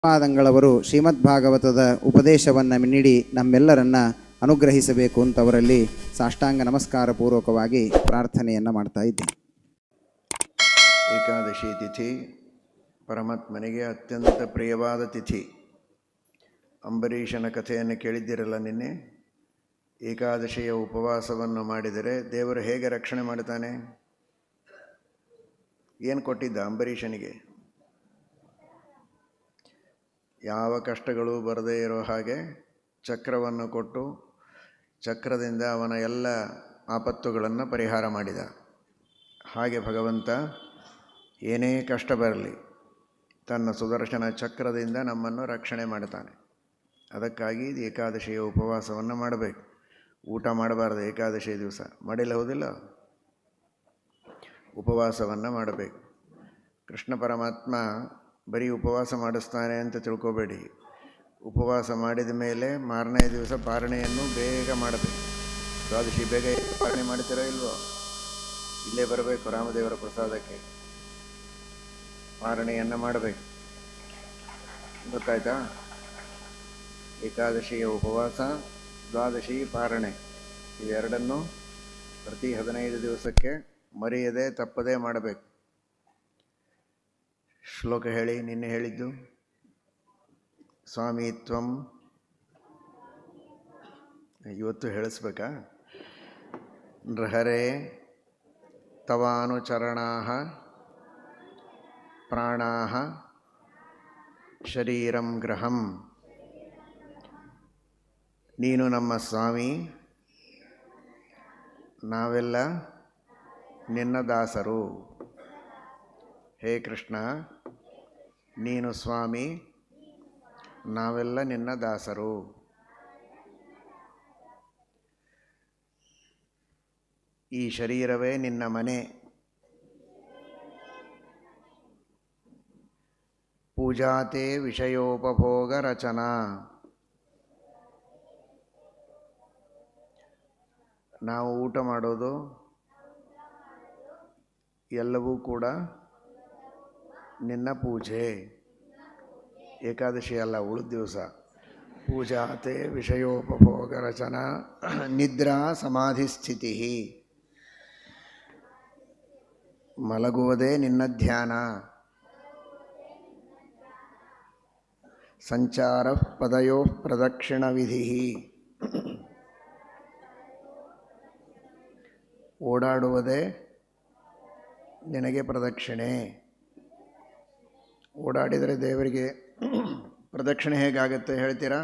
ಪಾದಂಗಳವರು ಶ್ರೀಮದ್ ಭಾಗವತದ ಉಪದೇಶವನ್ನು ನೀಡಿ ನಮ್ಮೆಲ್ಲರನ್ನ ಅನುಗ್ರಹಿಸಬೇಕು ಅಂತ ಅವರಲ್ಲಿ ಸಾಷ್ಟಾಂಗ ನಮಸ್ಕಾರ ಪೂರ್ವಕವಾಗಿ ಪ್ರಾರ್ಥನೆಯನ್ನು ಮಾಡ್ತಾ ಇದ್ದೀನಿ. ಏಕಾದಶಿ ತಿಥಿ ಪರಮಾತ್ಮನಿಗೆ ಅತ್ಯಂತ ಪ್ರಿಯವಾದ ತಿಥಿ. ಅಂಬರೀಷನ ಕಥೆಯನ್ನು ಕೇಳಿದ್ದಿರಲ್ಲ ನಿನ್ನೆ. ಏಕಾದಶಿಯ ಉಪವಾಸವನ್ನು ಮಾಡಿದರೆ ದೇವರು ಹೇಗೆ ರಕ್ಷಣೆ ಮಾಡ್ತಾನೆ? ಏನು ಕೊಟ್ಟಿದ್ದ ಅಂಬರೀಷನಿಗೆ? ಯಾವ ಕಷ್ಟಗಳು ಬರದೇ ಇರೋ ಹಾಗೆ ಚಕ್ರವನ್ನು ಕೊಟ್ಟು ಚಕ್ರದಿಂದ ಅವನ ಎಲ್ಲ ಆಪತ್ತುಗಳನ್ನು ಪರಿಹಾರ ಮಾಡಿದ. ಹಾಗೆ ಭಗವಂತ ಏನೇ ಕಷ್ಟ ಬರಲಿ ತನ್ನ ಸುದರ್ಶನ ಚಕ್ರದಿಂದ ನಮ್ಮನ್ನು ರಕ್ಷಣೆ ಮಾಡ್ತಾನೆ. ಅದಕ್ಕಾಗಿ ಏಕಾದಶಿಯ ಉಪವಾಸವನ್ನು ಮಾಡಬೇಕು. ಊಟ ಮಾಡಬಾರ್ದು ಏಕಾದಶಿ ದಿವಸ. ಮಾಡಿಲ್ಲ, ಹೌದಿಲ್ಲ? ಉಪವಾಸವನ್ನು ಮಾಡಬೇಕು. ಕೃಷ್ಣ ಪರಮಾತ್ಮ ಬರೀ ಉಪವಾಸ ಮಾಡಿಸ್ತಾನೆ ಅಂತ ತಿಳ್ಕೊಬೇಡಿ. ಉಪವಾಸ ಮಾಡಿದ ಮೇಲೆ ಮಾರನೇ ದಿವಸ ಪಾರಣೆಯನ್ನು ಬೇಗ ಮಾಡಬೇಕು. ದ್ವಾದಶಿ ಬೇಗ ಪಾರಣೆ ಮಾಡ್ತೀರೋ ಇಲ್ವೋ? ಇಲ್ಲೇ ಬರಬೇಕು ರಾಮದೇವರ ಪ್ರಸಾದಕ್ಕೆ. ಪಾರಣೆಯನ್ನು ಮಾಡಬೇಕು. ಗೊತ್ತಾಯ್ತಾ? ಏಕಾದಶಿಯ ಉಪವಾಸ, ದ್ವಾದಶಿ ಪಾರಣೆ, ಇವೆರಡನ್ನು ಪ್ರತಿ 15 ದಿವಸಕ್ಕೆ ಮರೆಯದೆ ತಪ್ಪದೇ ಮಾಡಬೇಕು. ಶ್ಲೋಕ ಹೇಳಿ, ನಿನ್ನೆ ಹೇಳಿದ್ದು. ಸ್ವಾಮಿ ತ್ವಂ, ಇವತ್ತು ಹೇಳಿಸ್ಬೇಕಾ? ನೃಹರೇ ತವಾನುಚರಣಾಃ ಪ್ರಾಣಾಃ ಶರೀರಂ ಗೃಹಂ. ನೀನು ನಮ್ಮ ಸ್ವಾಮಿ, ನಾವೆಲ್ಲ ನಿನ್ನ ದಾಸರು. ಹೇ ಕೃಷ್ಣ, ನೀನು ಸ್ವಾಮಿ, ನಾವೆಲ್ಲ ನಿನ್ನ ದಾಸರು. ಈ ಶರೀರವೇ ನಿನ್ನ ಮನೆ. ಪೂಜಾತೆ ವಿಷಯೋಪಭೋಗ ರಚನಾ. ನಾವು ಊಟ ಮಾಡೋದು ಎಲ್ಲವೂ ಕೂಡ ನಿನ್ನ ಪೂಜೆ. ಏಕಾದಶಿ ಅಲ್ಲ, ಉಳಿದ ದಿವಸ. ಪೂಜಾತೆ ವಿಷಯೋಪಭೋಗ ರಚನಾ ನಿದ್ರಾ ಸಮಾಧಿ ಸ್ಥಿತಿ. ಮಲಗುವುದೇ ನಿನ್ನ ಧ್ಯಾನ. ಸಂಚಾರ ಪದಯೋ ಪ್ರದಕ್ಷಿಣ ವಿಧಿ. ಓಡಾಡುವುದೇ ನಿನಗೆ ಪ್ರದಕ್ಷಿಣೆ. ಓಡಾಡಿದರೆ ದೇವರಿಗೆ ಪ್ರದಕ್ಷಿಣೆ ಹೇಗಾಗತ್ತೆ ಹೇಳ್ತೀರಾ?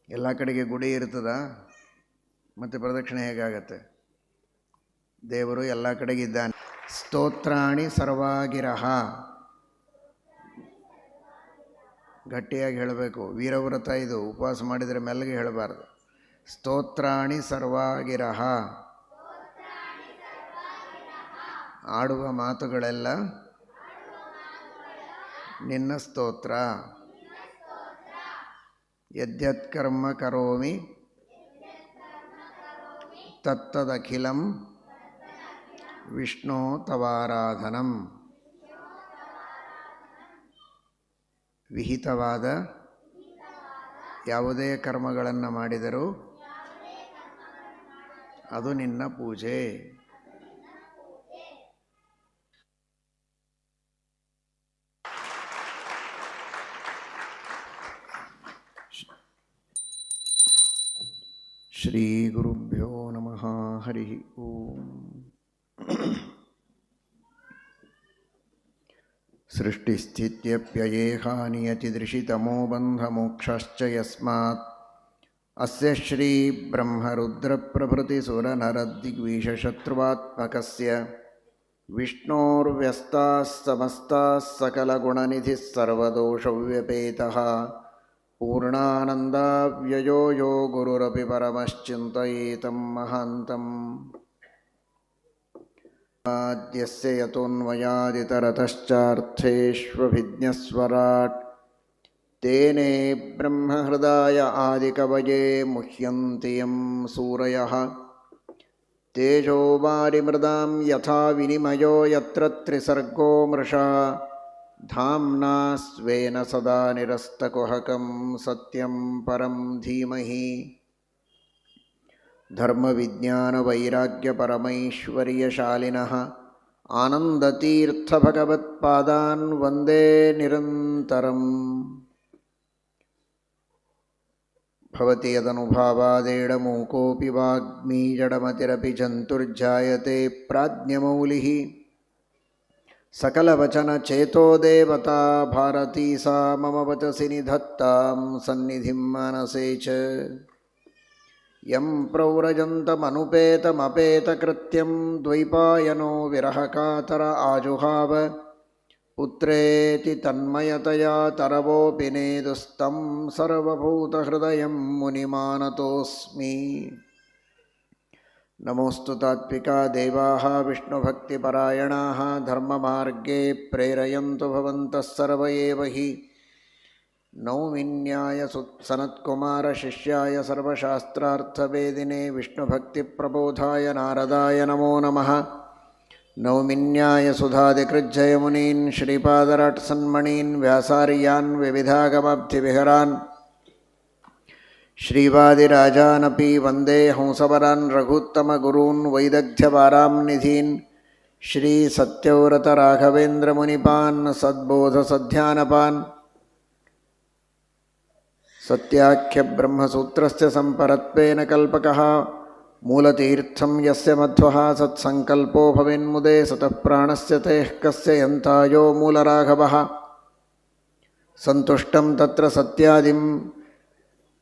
ಎಲ್ಲ ಕಡೆಗೆ ಗುಡಿ ಇರ್ತದ, ಮತ್ತು ಪ್ರದಕ್ಷಿಣೆ ಹೇಗಾಗತ್ತೆ? ದೇವರು ಎಲ್ಲ ಕಡೆಗಿದ್ದಾನೆ. ಸ್ತೋತ್ರಾಣಿ ಸರ್ವಾಗಿರಹ. ಗಟ್ಟಿಯಾಗಿ ಹೇಳಬೇಕು. ವೀರವ್ರತ ಇದು. ಉಪವಾಸ ಮಾಡಿದರೆ ಮೆಲ್ಲಗೆ ಹೇಳಬಾರ್ದು. ಸ್ತೋತ್ರಾಣಿ ಸರ್ವಾಗಿರಹ. ಆಡುವ ಮಾತುಗಳೆಲ್ಲ ನಿನ್ನ ಸ್ತೋತ್ರ. ಯದ್ಯತ್ಕರ್ಮ ಕರೋಮಿ ತತ್ತದಖಿಲಂ ವಿಷ್ಣೋ ತವಾರಾಧನಂ. ವಿಹಿತವಾದ ಯಾವುದೇ ಕರ್ಮಗಳನ್ನು ಮಾಡಿದರೂ ಅದು ನಿನ್ನ ಪೂಜೆ. ಶ್ರೀ ಗುರುಭ್ಯೋ ನಮಃ. ಹರಿ ಓಂ. ಸೃಷ್ಟಿಸ್ಥಿತ್ಯಪ್ಯಯೇಹ ನಿಯತಿದೃಶಿತಮೋ ಬಂಧಮೋಕ್ಷಶ್ಚ ಯಸ್ಮಾತ್ ಅಸ್ಯ ಶ್ರೀ ಬ್ರಹ್ಮರುದ್ರಪ್ರಭೃತಿಸುರನರದ್ವಿಷಶತ್ರುವಾತ್ಮಕಸ್ಯ ವಿಷ್ಣೋರ್ವ್ಯಸ್ತಾಃ ಸಮಸ್ತಾಃ ಸಕಲಗುಣನಿಧಿಃ ಸರ್ವದೋಷವ್ಯಪೇತಃ ಪೂರ್ಣಾನಂದಾವ್ಯಯೋ ಯೋ ಗುರುರಪಿ ಪರಮಶ್ಚಿಂತಯೇತಂ ಮಹಾಂತಂ. ಆದ್ಯಸ್ಯ ಯತೋನ್ಮಯಾದಿತರತಶ್ಚಾರ್ಥೇಷ್ವಭಿಜ್ಞಸ್ವರಾಟ್ ತೇನೇ ಬ್ರಹ್ಮಹೃದಾಯ ಆದಿಕವಯೇ ಮುಹ್ಯಂತಿ ಯಂ ಸೂರಯಃ. ತೇಜೋ ವಾರಿಮೃದಾಂ ಯಥಾ ವಿನಿಮಯೋ ಯತ್ರ ತ್ರಿಸರ್ಗೋ ಮೃಷಾ ಧಾಮ್ನಾ ಸ್ವೇನ ಸದಾ ನಿರಸ್ತಕುಹಕಂ ಸತ್ಯಂ ಪರಂ ಧೀಮಹಿ ಧರ್ಮವಿಜ್ಞಾನವೈರಾಗ್ಯಪರಮೈಶ್ವರ್ಯಶಾಲಿನಃ ಆನಂದತೀರ್ಥಭಗವತ್ಪಾದಾನ್ ವಂದೇ ನಿರಂತರಂ. ಭವತಿ ಯದನುಭಾವಾದೇಡಮೂಕೋऽಪಿ ವಾಗ್ಮೀ ಜಡಮತಿರಪಿ ಜಂತುರ್ಜಾಯತೆ ಪ್ರಾಜ್ಞಮೌಲಿಃ ಸಕಲವಚನಚೇತೋ ದೇವತಾ ಭಾರತೀ ಸಾ ಮಮ ವಚಸಿ ನಿಧತ್ತಾಂ ಸನ್ನಿಧಿಂ ಮಾನಸೇ ಚ. ಯಂ ಪ್ರವ್ರಜन्तಮನುಪೇತಮಪೇತಕೃತ್ಯಂ ದ್ವೈಪಾಯನೋ ವಿರಹಕಾತರ ಆಜುಹಾವ ಪುತ್ರೇತಿ ತನ್ಮಯತಯಾ ತರವೋಪಿ ನೇದುಸ್तं ಸರ್ವಭೂತಹೃದಯಂ ಮುನಿಮಾನತೋಸ್ಮಿ. ನಮೋऽस्तु ತಾತ್ವಿಕಾ ದೇವಾಃ ವಿಷ್ಣುಭಕ್ತಿಪರಾಯಣಾಃ ಧರ್ಮಮಾರ್ಗೇ ಪ್ರೇರಯन्तु ಭವಂತಃ ಸರ್ವ ಏವ ಹಿ. ನೌಮಿನ್ಯಾಯ ಸನತ್ಕುಮಾರ ಶಿಷ್ಯಾಯ ಸರ್ವಶಾಸ್ತ್ರಾರ್ಥವೇದಿನೇ ವಿಷ್ಣುಭಕ್ತಿಪ್ರಬೋಧಾಯ ನಾರದಾಯ ನಮೋ ನಮಃ. ನೌಮಿನ್ಯಾಯ ಸುಧಾದಿಕೃಜ್ಜಯಮುನೀನ್ ಶ್ರೀಪಾದರಾಟ್ಸನ್ಮಣೀನ್ ವ್ಯಾಸಾರ್ಯಾನ್ ವಿವಿಧಾಗಮಾಬ್ಧಿವಿಹರಾನ್ ಶ್ರೀವಾದಿರಾಜಾನಪಿ ವಂದೇ ಹಂಸವರಾನ್ ರಘುತ್ತಮಗುರೂನ್ ವೈದಗ್ಧ್ಯವಾರಾಂ ನಿಧೀನ್ ಶ್ರೀ ಸತ್ಯವ್ರತರಾಘವೇಂದ್ರಮುನಿಪಾನ್ ಸದ್ಬೋಧಸಧ್ಯಾನಪಾನ್. ಸತ್ಯಾಖ್ಯಬ್ರಹ್ಮಸೂತ್ರಸ್ಯ ಸಂಪರತ್ವೇನ ಕಲ್ಪಕಃ ಮೂಲತೀರ್ಥಂ ಯಸ್ಯ ಮಧ್ವಃ ಸತ್ಸಂಕಲ್ಪೋ ಭವೇನ್ಮುದೆ ಸತಃ ಪ್ರಾಣಸ್ಯ ತೇಃ ಕಸ್ಯ ಯಂತಾಯೋ ಮೂಲರಾಘವಃ. ಸಂತುಷ್ಟಂ ತತ್ರ ಸತ್ಯಾದಿಂ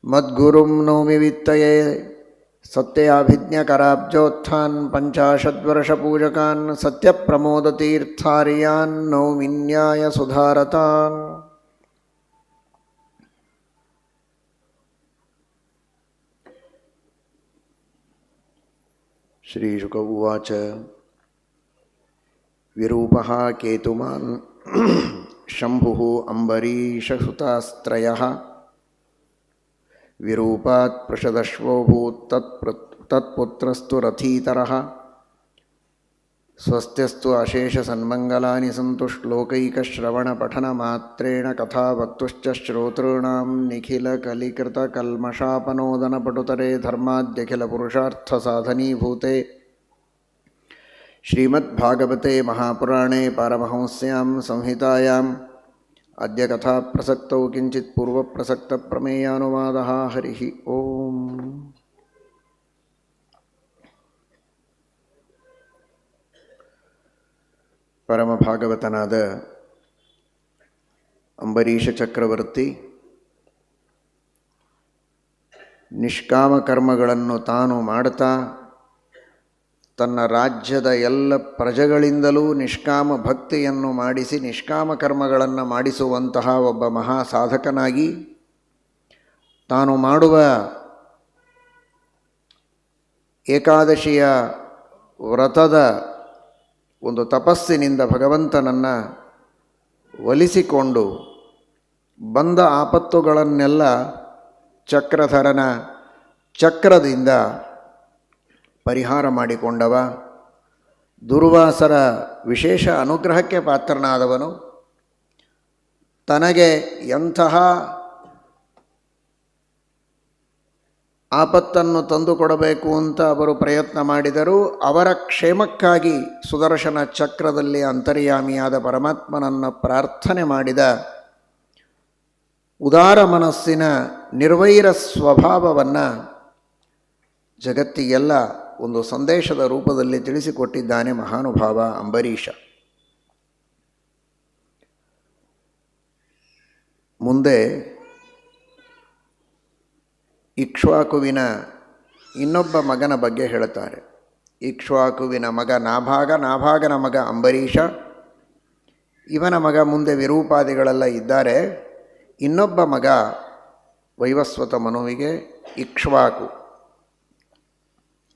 ಮದ್ಗುರುಂ ನೌಮಿ ವಿತ್ತಯೇ ಸತ್ಯಾಭಿಜ್ಞಕರಾಬ್ಜೋತ್ಥಾನ್ ಪಂಚಾಶದ್ವರ್ಷಪೂಜಕಾನ್ ಸತ್ಯಪ್ರಮೋದತೀರ್ಥಾರ್ಯಾನ್ ನೌಮಿನ್ಯಾಯ ಸುಧಾರತಾನ್. ಶ್ರೀಶುಕ ಉವಾಚ ವಿರೂಪಃ ಕೇತುಮಾನ್ ಶಂಭುಃ ಅಂಬರೀಷಸುತಾಸ್ತ್ರಯಃ ವಿರೂಪಾತ್ ಪೃಷದಶ್ವೋಭೂತ್ ತತ್ಪುತ್ರಸ್ತು ರಥೀತರಃ. ಸ್ವಸ್ತ್ಯಸ್ತು ಅಶೇಷಸನ್ಮಂಗಲಾನಿ ಸಂತು ಶ್ಲೋಕೈಕಶ್ರವಣಪಠನಮಾತ್ರೇಣ ಕಥಾ ವಕ್ತುಶ್ಚ ಶ್ರೋತॄಣಾಂ ನಿಖಿಲಕಲಿಕೃತಕಲ್ಮಷಾಪನೋದನಪಟುತರೆ ಧರ್ಮಾದ್ಯಖಿಲಪುರುಷಾರ್ಥಸಾಧನೀಭೂತೆ ಶ್ರೀಮದ್ಭಾಗವತೆ ಮಹಾಪುರಾಣೇ ಪಾರಮಹಂಸ್ಯಾಂ ಸಂಹಿತಾಯಾಂ ಅದ್ಯ ಕಥಾಪ್ರಸಕ್ತೌ ಕಿಂಚಿತ್ ಪೂರ್ವಪ್ರಸಕ್ತಪ್ರಮೇಯಾನುವಾದಃ. ಹರಿಃ ಓಂ. ಪರಮಭಾಗವತನಾದ ಅಂಬರೀಷ ಚಕ್ರವರ್ತಿ ನಿಷ್ಕಾಮ ಕರ್ಮಗಳನ್ನು ತಾನು ಮಾಡುತ್ತಾ ತನ್ನ ರಾಜ್ಯದ ಎಲ್ಲ ಪ್ರಜೆಗಳಿಂದಲೂ ನಿಷ್ಕಾಮ ಭಕ್ತಿಯನ್ನು ಮಾಡಿಸಿ ನಿಷ್ಕಾಮ ಕರ್ಮಗಳನ್ನು ಮಾಡಿಸುವಂತಹ ಒಬ್ಬ ಮಹಾ ಸಾಧಕನಾಗಿ ತಾನು ಮಾಡುವ ಏಕಾದಶಿಯ ವ್ರತದ ಒಂದು ತಪಸ್ಸಿನಿಂದ ಭಗವಂತನನ್ನು ಒಲಿಸಿಕೊಂಡು ಬಂದ ಆಪತ್ತುಗಳನ್ನೆಲ್ಲ ಚಕ್ರಧರನ ಚಕ್ರದಿಂದ ಪರಿಹಾರ ಮಾಡಿಕೊಂಡವ, ದುರ್ವಾಸರ ವಿಶೇಷ ಅನುಗ್ರಹಕ್ಕೆ ಪಾತ್ರನಾದವನು. ತನಗೆ ಎಂತಹ ಆಪತ್ತನ್ನು ತಂದುಕೊಡಬೇಕು ಅಂತ ಅವರು ಪ್ರಯತ್ನ ಮಾಡಿದರೂ ಅವರ ಕ್ಷೇಮಕ್ಕಾಗಿ ಸುದರ್ಶನ ಚಕ್ರದಲ್ಲಿ ಅಂತರ್ಯಾಮಿಯಾದ ಪರಮಾತ್ಮನನ್ನು ಪ್ರಾರ್ಥನೆ ಮಾಡಿದ ಉದಾರ ಮನಸ್ಸಿನ ನಿರ್ವೈರ ಸ್ವಭಾವವನ್ನು ಜಗತ್ತಿಗೆಲ್ಲ ಒಂದು ಸಂದೇಶದ ರೂಪದಲ್ಲಿ ತಿಳಿಸಿಕೊಟ್ಟಿದ್ದಾನೆ ಮಹಾನುಭಾವ ಅಂಬರೀಷ. ಮುಂದೆ ಇಕ್ಷ್ವಾಕುವಿನ ಇನ್ನೊಬ್ಬ ಮಗನ ಬಗ್ಗೆ ಹೇಳುತ್ತಾರೆ. ಇಕ್ಷ್ವಾಕುವಿನ ಮಗ ನಾಭಾಗನ ಮಗ ಅಂಬರೀಷ, ಇವನ ಮಗ ಮುಂದೆ ವಿರೂಪಾದಿಗಳೆಲ್ಲ ಇದ್ದಾರೆ. ಇನ್ನೊಬ್ಬ ಮಗ ವೈವಸ್ವತ ಮನುವಿಗೆ ಇಕ್ಷ್ವಾಕು.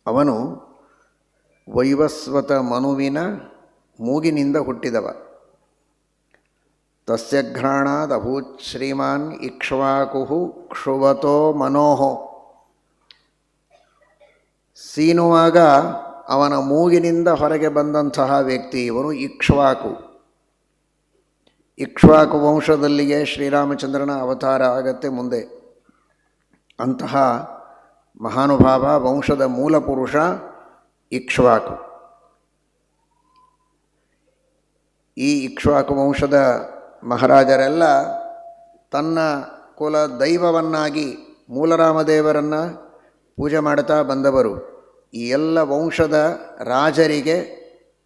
ಅವನು ವೈವಸ್ವತ ಮನುವಿನ ಮೂಗಿನಿಂದ ಹುಟ್ಟಿದವ. ತಸ್ಯ ಘ್ರಾಣಾದ್ ಅಭೂತ್ ಶ್ರೀಮಾನ್ ಇಕ್ಷ್ವಾಕು ಕ್ಷುವತೋ ಮನೋಹೋ. ಸೀನುವಾಗ ಅವನ ಮೂಗಿನಿಂದ ಹೊರಗೆ ಬಂದಂತಹ ವ್ಯಕ್ತಿ ಇವನು ಇಕ್ಷ್ವಾಕು. ಇಕ್ಷ್ವಾಕು ವಂಶದಲ್ಲಿಗೆ ಶ್ರೀರಾಮಚಂದ್ರನ ಅವತಾರ ಆಗತ್ತೆ ಮುಂದೆ. ಅಂತಹ ಮಹಾನುಭಾವ ವಂಶದ ಮೂಲ ಪುರುಷ ಇಕ್ಷ್ವಾಕು. ಈ ಇಕ್ಷ್ವಾಕು ವಂಶದ ಮಹಾರಾಜರೆಲ್ಲ ತನ್ನ ಕುಲ ದೈವವನ್ನಾಗಿ ಮೂಲರಾಮದೇವರನ್ನು ಪೂಜೆ ಮಾಡ್ತಾ ಬಂದವರು. ಈ ಎಲ್ಲ ವಂಶದ ರಾಜರಿಗೆ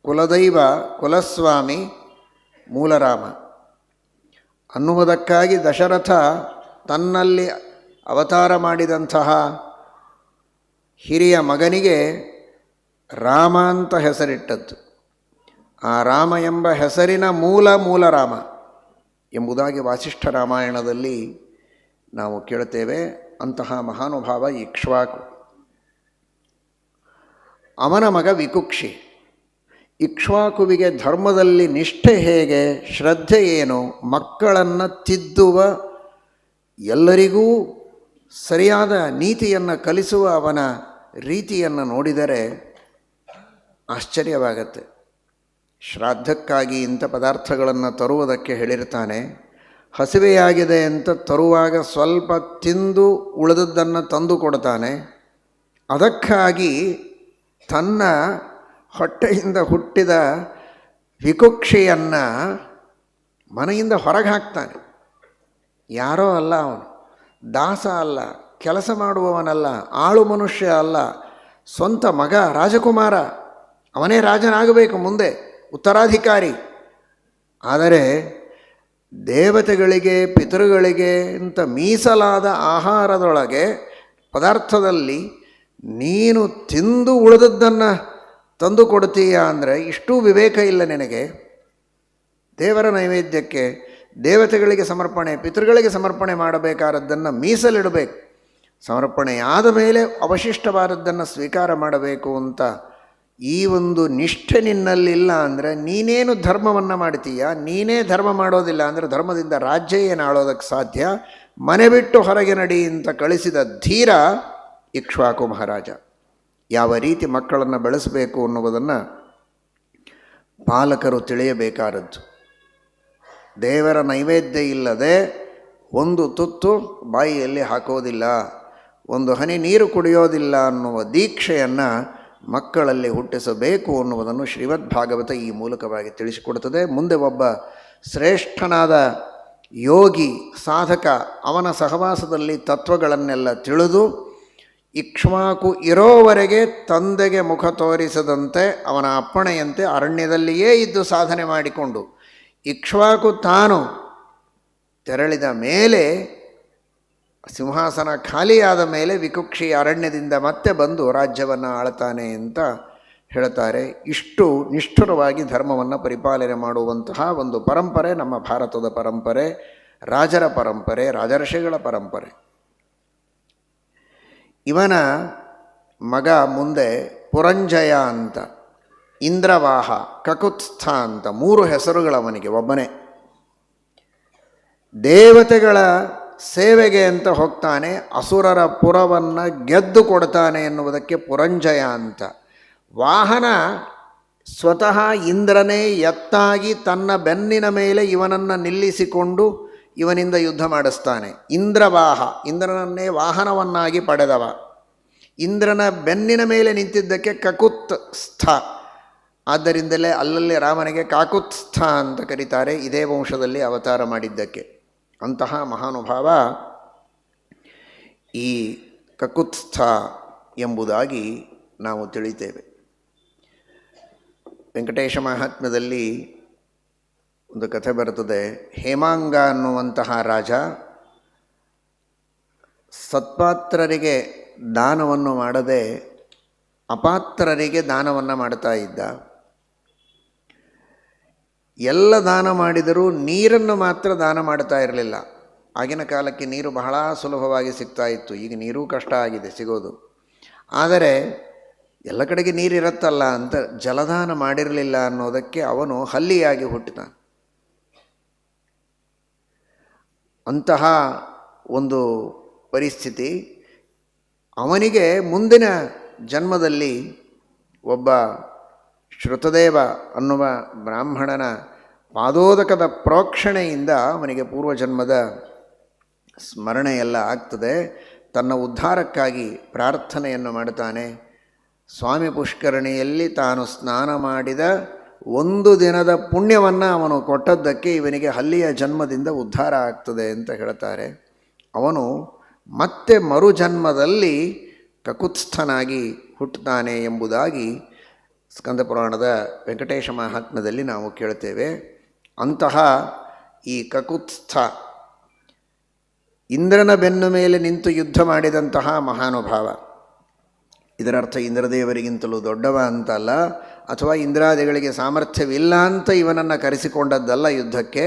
ಕುಲದೈವ ಕುಲಸ್ವಾಮಿ ಮೂಲರಾಮ ಅನ್ನುವುದಕ್ಕಾಗಿ ದಶರಥ ತನ್ನಲ್ಲಿ ಅವತಾರ ಮಾಡಿದಂತಹ ಹಿರಿಯ ಮಗನಿಗೆ ರಾಮ ಅಂತ ಹೆಸರಿಟ್ಟದ್ದು. ಆ ರಾಮ ಎಂಬ ಹೆಸರಿನ ಮೂಲರಾಮ ಎಂಬುದಾಗಿ ವಾಸಿಷ್ಠ ರಾಮಾಯಣದಲ್ಲಿ ನಾವು ಕೇಳುತ್ತೇವೆ. ಅಂತಹ ಮಹಾನುಭಾವ ಇಕ್ಷ್ವಾಕು. ಅವನ ಮಗ ವಿಕುಕ್ಷಿ. ಇಕ್ಷ್ವಾಕುವಿಗೆ ಧರ್ಮದಲ್ಲಿ ನಿಷ್ಠೆ ಹೇಗೆ, ಶ್ರದ್ಧೆ ಏನು, ಮಕ್ಕಳನ್ನು ತಿದ್ದುವ, ಎಲ್ಲರಿಗೂ ಸರಿಯಾದ ನೀತಿಯನ್ನು ಕಲಿಸುವ ಅವನ ರೀತಿಯನ್ನು ನೋಡಿದರೆ ಆಶ್ಚರ್ಯವಾಗತ್ತೆ. ಶ್ರಾದ್ದಕ್ಕಾಗಿ ಇಂಥ ಪದಾರ್ಥಗಳನ್ನು ತರುವುದಕ್ಕೆ ಹೇಳಿರ್ತಾನೆ. ಹಸಿವೆಯಾಗಿದೆ ಅಂತ ತರುವಾಗ ಸ್ವಲ್ಪ ತಿಂದು ಉಳಿದದ್ದನ್ನು ತಂದು ಕೊಡ್ತಾನೆ. ಅದಕ್ಕಾಗಿ ತನ್ನ ಹೊಟ್ಟೆಯಿಂದ ಹುಟ್ಟಿದ ವಿಕುಕ್ಷಿಯನ್ನು ಮನೆಯಿಂದ ಹೊರಗೆ ಹಾಕ್ತಾನೆ. ಯಾರೋ ಅಲ್ಲ ಅವನು, ದಾಸ ಅಲ್ಲ, ಕೆಲಸ ಮಾಡುವವನಲ್ಲ, ಆಳು ಮನುಷ್ಯ ಅಲ್ಲ, ಸ್ವಂತ ಮಗ ರಾಜಕುಮಾರ. ಅವನೇ ರಾಜನಾಗಬೇಕು ಮುಂದೆ, ಉತ್ತರಾಧಿಕಾರಿ. ಆದರೆ ದೇವತೆಗಳಿಗೆ ಪಿತೃಗಳಿಗೆ ಅಂತ ಮೀಸಲಾದ ಆಹಾರದೊಳಗೆ ಪದಾರ್ಥದಲ್ಲಿ ನೀನು ತಿಂದು ಉಳಿದದ್ದನ್ನು ತಂದು ಕೊಡ್ತೀಯ ಅಂದರೆ ಇಷ್ಟೂ ವಿವೇಕ ಇಲ್ಲ ನಿನಗೆ. ದೇವರ ನೈವೇದ್ಯಕ್ಕೆ ದೇವತೆಗಳಿಗೆ ಸಮರ್ಪಣೆ, ಪಿತೃಗಳಿಗೆ ಸಮರ್ಪಣೆ ಮಾಡಬೇಕಾದದ್ದನ್ನು ಮೀಸಲಿಡಬೇಕು. ಸಮರ್ಪಣೆಯಾದ ಮೇಲೆ ಅವಶಿಷ್ಟವಾದದ್ದನ್ನು ಸ್ವೀಕಾರ ಮಾಡಬೇಕು ಅಂತ ಈ ಒಂದು ನಿಷ್ಠೆ ನಿನ್ನಲ್ಲಿಲ್ಲ ಅಂದರೆ ನೀನೇನು ಧರ್ಮವನ್ನು ಮಾಡ್ತೀಯ? ನೀನೇ ಧರ್ಮ ಮಾಡೋದಿಲ್ಲ ಅಂದರೆ ಧರ್ಮದಿಂದ ರಾಜ್ಯ ಏನು ಆಳೋದಕ್ಕೆ ಸಾಧ್ಯ? ಮನೆ ಬಿಟ್ಟು ಹೊರಗೆ ನಡಿ ಅಂತ ಕಳಿಸಿದ ಧೀರ ಇಕ್ಷ್ವಾಕು ಮಹಾರಾಜ. ಯಾವ ರೀತಿ ಮಕ್ಕಳನ್ನು ಬೆಳೆಸಬೇಕು ಅನ್ನುವುದನ್ನು ಪಾಲಕರು ತಿಳಿಯಬೇಕಾದದ್ದು. ದೇವರ ನೈವೇದ್ಯ ಇಲ್ಲದೆ ಒಂದು ತುತ್ತು ಬಾಯಿಯಲ್ಲಿ ಹಾಕೋದಿಲ್ಲ, ಒಂದು ಹನಿ ನೀರು ಕುಡಿಯೋದಿಲ್ಲ ಅನ್ನುವ ದೀಕ್ಷೆಯನ್ನು ಮಕ್ಕಳಲ್ಲಿ ಹುಟ್ಟಿಸಬೇಕು ಅನ್ನುವುದನ್ನು ಶ್ರೀಮದ್ ಭಾಗವತ ಈ ಮೂಲಕವಾಗಿ ತಿಳಿಸಿಕೊಡುತ್ತದೆ. ಮುಂದೆ ಒಬ್ಬ ಶ್ರೇಷ್ಠನಾದ ಯೋಗಿ ಸಾಧಕ ಅವನ ಸಹವಾಸದಲ್ಲಿ ತತ್ವಗಳನ್ನೆಲ್ಲ ತಿಳಿದು ಇಕ್ಷ್ವಾಕು ಇರೋವರೆಗೆ ತಂದೆಗೆ ಮುಖ ತೋರಿಸದಂತೆ ಅವನ ಅಪ್ಪಣೆಯಂತೆ ಅರಣ್ಯದಲ್ಲಿಯೇ ಇದ್ದು ಸಾಧನೆ ಮಾಡಿಕೊಂಡು ಇಕ್ಷ್ವಾಕು ತಾನು ತೆರಳಿದ ಮೇಲೆ, ಸಿಂಹಾಸನ ಖಾಲಿಯಾದ ಮೇಲೆ ವಿಕುಕ್ಷಿ ಅರಣ್ಯದಿಂದ ಮತ್ತೆ ಬಂದು ರಾಜ್ಯವನ್ನು ಆಳ್ತಾನೆ ಅಂತ ಹೇಳ್ತಾರೆ. ಇಷ್ಟು ನಿಷ್ಠುರವಾಗಿ ಧರ್ಮವನ್ನು ಪರಿಪಾಲನೆ ಮಾಡುವಂತಹ ಒಂದು ಪರಂಪರೆ ನಮ್ಮ ಭಾರತದ ಪರಂಪರೆ, ರಾಜರ ಪರಂಪರೆ, ರಾಜರ್ಷಿಗಳ ಪರಂಪರೆ. ಇವನ ಮಗ ಮುಂದೆ ಪುರಂಜಯ ಅಂತ, ಇಂದ್ರವಾಹ, ಕಕುತ್ಸ್ಥ ಅಂತ 3 ಹೆಸರುಗಳವನಿಗೆ. ಒಬ್ಬನೇ ದೇವತೆಗಳ ಸೇವೆಗೆ ಅಂತ ಹೋಗ್ತಾನೆ, ಅಸುರರ ಪುರವನ್ನು ಗೆದ್ದು ಕೊಡ್ತಾನೆ ಎನ್ನುವುದಕ್ಕೆ ಪುರಂಜಯ ಅಂತ. ವಾಹನ ಸ್ವತಃ ಇಂದ್ರನೇ ಎತ್ತಾಗಿ ತನ್ನ ಬೆನ್ನಿನ ಮೇಲೆ ಇವನನ್ನು ನಿಲ್ಲಿಸಿಕೊಂಡು ಇವನಿಂದ ಯುದ್ಧ ಮಾಡಿಸ್ತಾನೆ. ಇಂದ್ರವಾಹ, ಇಂದ್ರನನ್ನೇ ವಾಹನವನ್ನಾಗಿ ಪಡೆದವ. ಇಂದ್ರನ ಬೆನ್ನಿನ ಮೇಲೆ ನಿಂತಿದ್ದಕ್ಕೆ ಕಕುತ್ ಸ್ಥ, ಆದ್ದರಿಂದಲೇ ಅಲ್ಲಲ್ಲಿ ರಾಮನಿಗೆ ಕಾಕುತ್ಸ್ಥ ಅಂತ ಕರೀತಾರೆ, ಇದೇ ವಂಶದಲ್ಲಿ ಅವತಾರ ಮಾಡಿದ್ದಕ್ಕೆ. ಅಂತಹ ಮಹಾನುಭಾವ ಈ ಕಕುತ್ಸ್ಥ ಎಂಬುದಾಗಿ ನಾವು ತಿಳಿತೇವೆ. ವೆಂಕಟೇಶ ಮಹಾತ್ಮ್ಯದಲ್ಲಿ ಒಂದು ಕಥೆ ಬರುತ್ತದೆ. ಹೇಮಾಂಗ ಅನ್ನುವಂತಹ ರಾಜ ಸತ್ಪಾತ್ರರಿಗೆ ದಾನವನ್ನು ಮಾಡದೆ ಅಪಾತ್ರರಿಗೆ ದಾನವನ್ನು ಮಾಡ್ತಾ ಇದ್ದ. ಎಲ್ಲ ದಾನ ಮಾಡಿದರೂ ನೀರನ್ನು ಮಾತ್ರ ದಾನ ಮಾಡ್ತಾ ಇರಲಿಲ್ಲ. ಆಗಿನ ಕಾಲಕ್ಕೆ ನೀರು ಬಹಳ ಸುಲಭವಾಗಿ ಸಿಗ್ತಾ ಇತ್ತು, ಈಗ ನೀರೂ ಕಷ್ಟ ಆಗಿದೆ ಸಿಗೋದು. ಆದರೆ ಎಲ್ಲ ಕಡೆಗೆ ನೀರಿರುತ್ತಲ್ಲ ಅಂತ ಜಲದಾನ ಮಾಡಿರಲಿಲ್ಲ ಅನ್ನೋದಕ್ಕೆ ಅವನು ಹಲ್ಲಿಯಾಗಿ ಹುಟ್ಟಿದ. ಅಂತಹ ಒಂದು ಪರಿಸ್ಥಿತಿ ಅವನಿಗೆ ಮುಂದಿನ ಜನ್ಮದಲ್ಲಿ ಒಬ್ಬ ಶ್ರುತದೇವ ಅನ್ನುವ ಬ್ರಾಹ್ಮಣನ ಪಾದೋದಕದ ಪ್ರೋಕ್ಷಣೆಯಿಂದ ಅವನಿಗೆ ಪೂರ್ವಜನ್ಮದ ಸ್ಮರಣೆ ಎಲ್ಲ ಆಗ್ತದೆ. ತನ್ನ ಉದ್ಧಾರಕ್ಕಾಗಿ ಪ್ರಾರ್ಥನೆಯನ್ನು ಮಾಡ್ತಾನೆ. ಸ್ವಾಮಿ ಪುಷ್ಕರಣಿಯಲ್ಲಿ ತಾನು ಸ್ನಾನ ಮಾಡಿದ ಒಂದು ದಿನದ ಪುಣ್ಯವನ್ನು ಅವನು ಕೊಟ್ಟದ್ದಕ್ಕೆ ಇವನಿಗೆ ಹಲ್ಲಿಯ ಜನ್ಮದಿಂದ ಉದ್ಧಾರ ಆಗ್ತದೆ ಅಂತ ಹೇಳ್ತಾರೆ. ಅವನು ಮತ್ತೆ ಮರುಜನ್ಮದಲ್ಲಿ ಕಕುತ್ಸ್ಥನಾಗಿ ಹುಟ್ಟುತ್ತಾನೆ ಎಂಬುದಾಗಿ ಸ್ಕಂದಪುರಾಣದ ವೆಂಕಟೇಶ ಮಹಾತ್ಮ್ಯದಲ್ಲಿ ನಾವು ಕೇಳ್ತೇವೆ. ಅಂತಹ ಈ ಕಕುತ್ಸ್ಥ ಇಂದ್ರನ ಬೆನ್ನು ಮೇಲೆ ನಿಂತು ಯುದ್ಧ ಮಾಡಿದಂತಹ ಮಹಾನುಭಾವ. ಇದರರ್ಥ ಇಂದ್ರದೇವರಿಗಿಂತಲೂ ದೊಡ್ಡವ ಅಂತಲ್ಲ, ಅಥವಾ ಇಂದ್ರಾದಿಗಳಿಗೆ ಸಾಮರ್ಥ್ಯವಿಲ್ಲ ಅಂತ ಇವನನ್ನು ಕರೆಸಿಕೊಂಡದ್ದಲ್ಲ ಯುದ್ಧಕ್ಕೆ.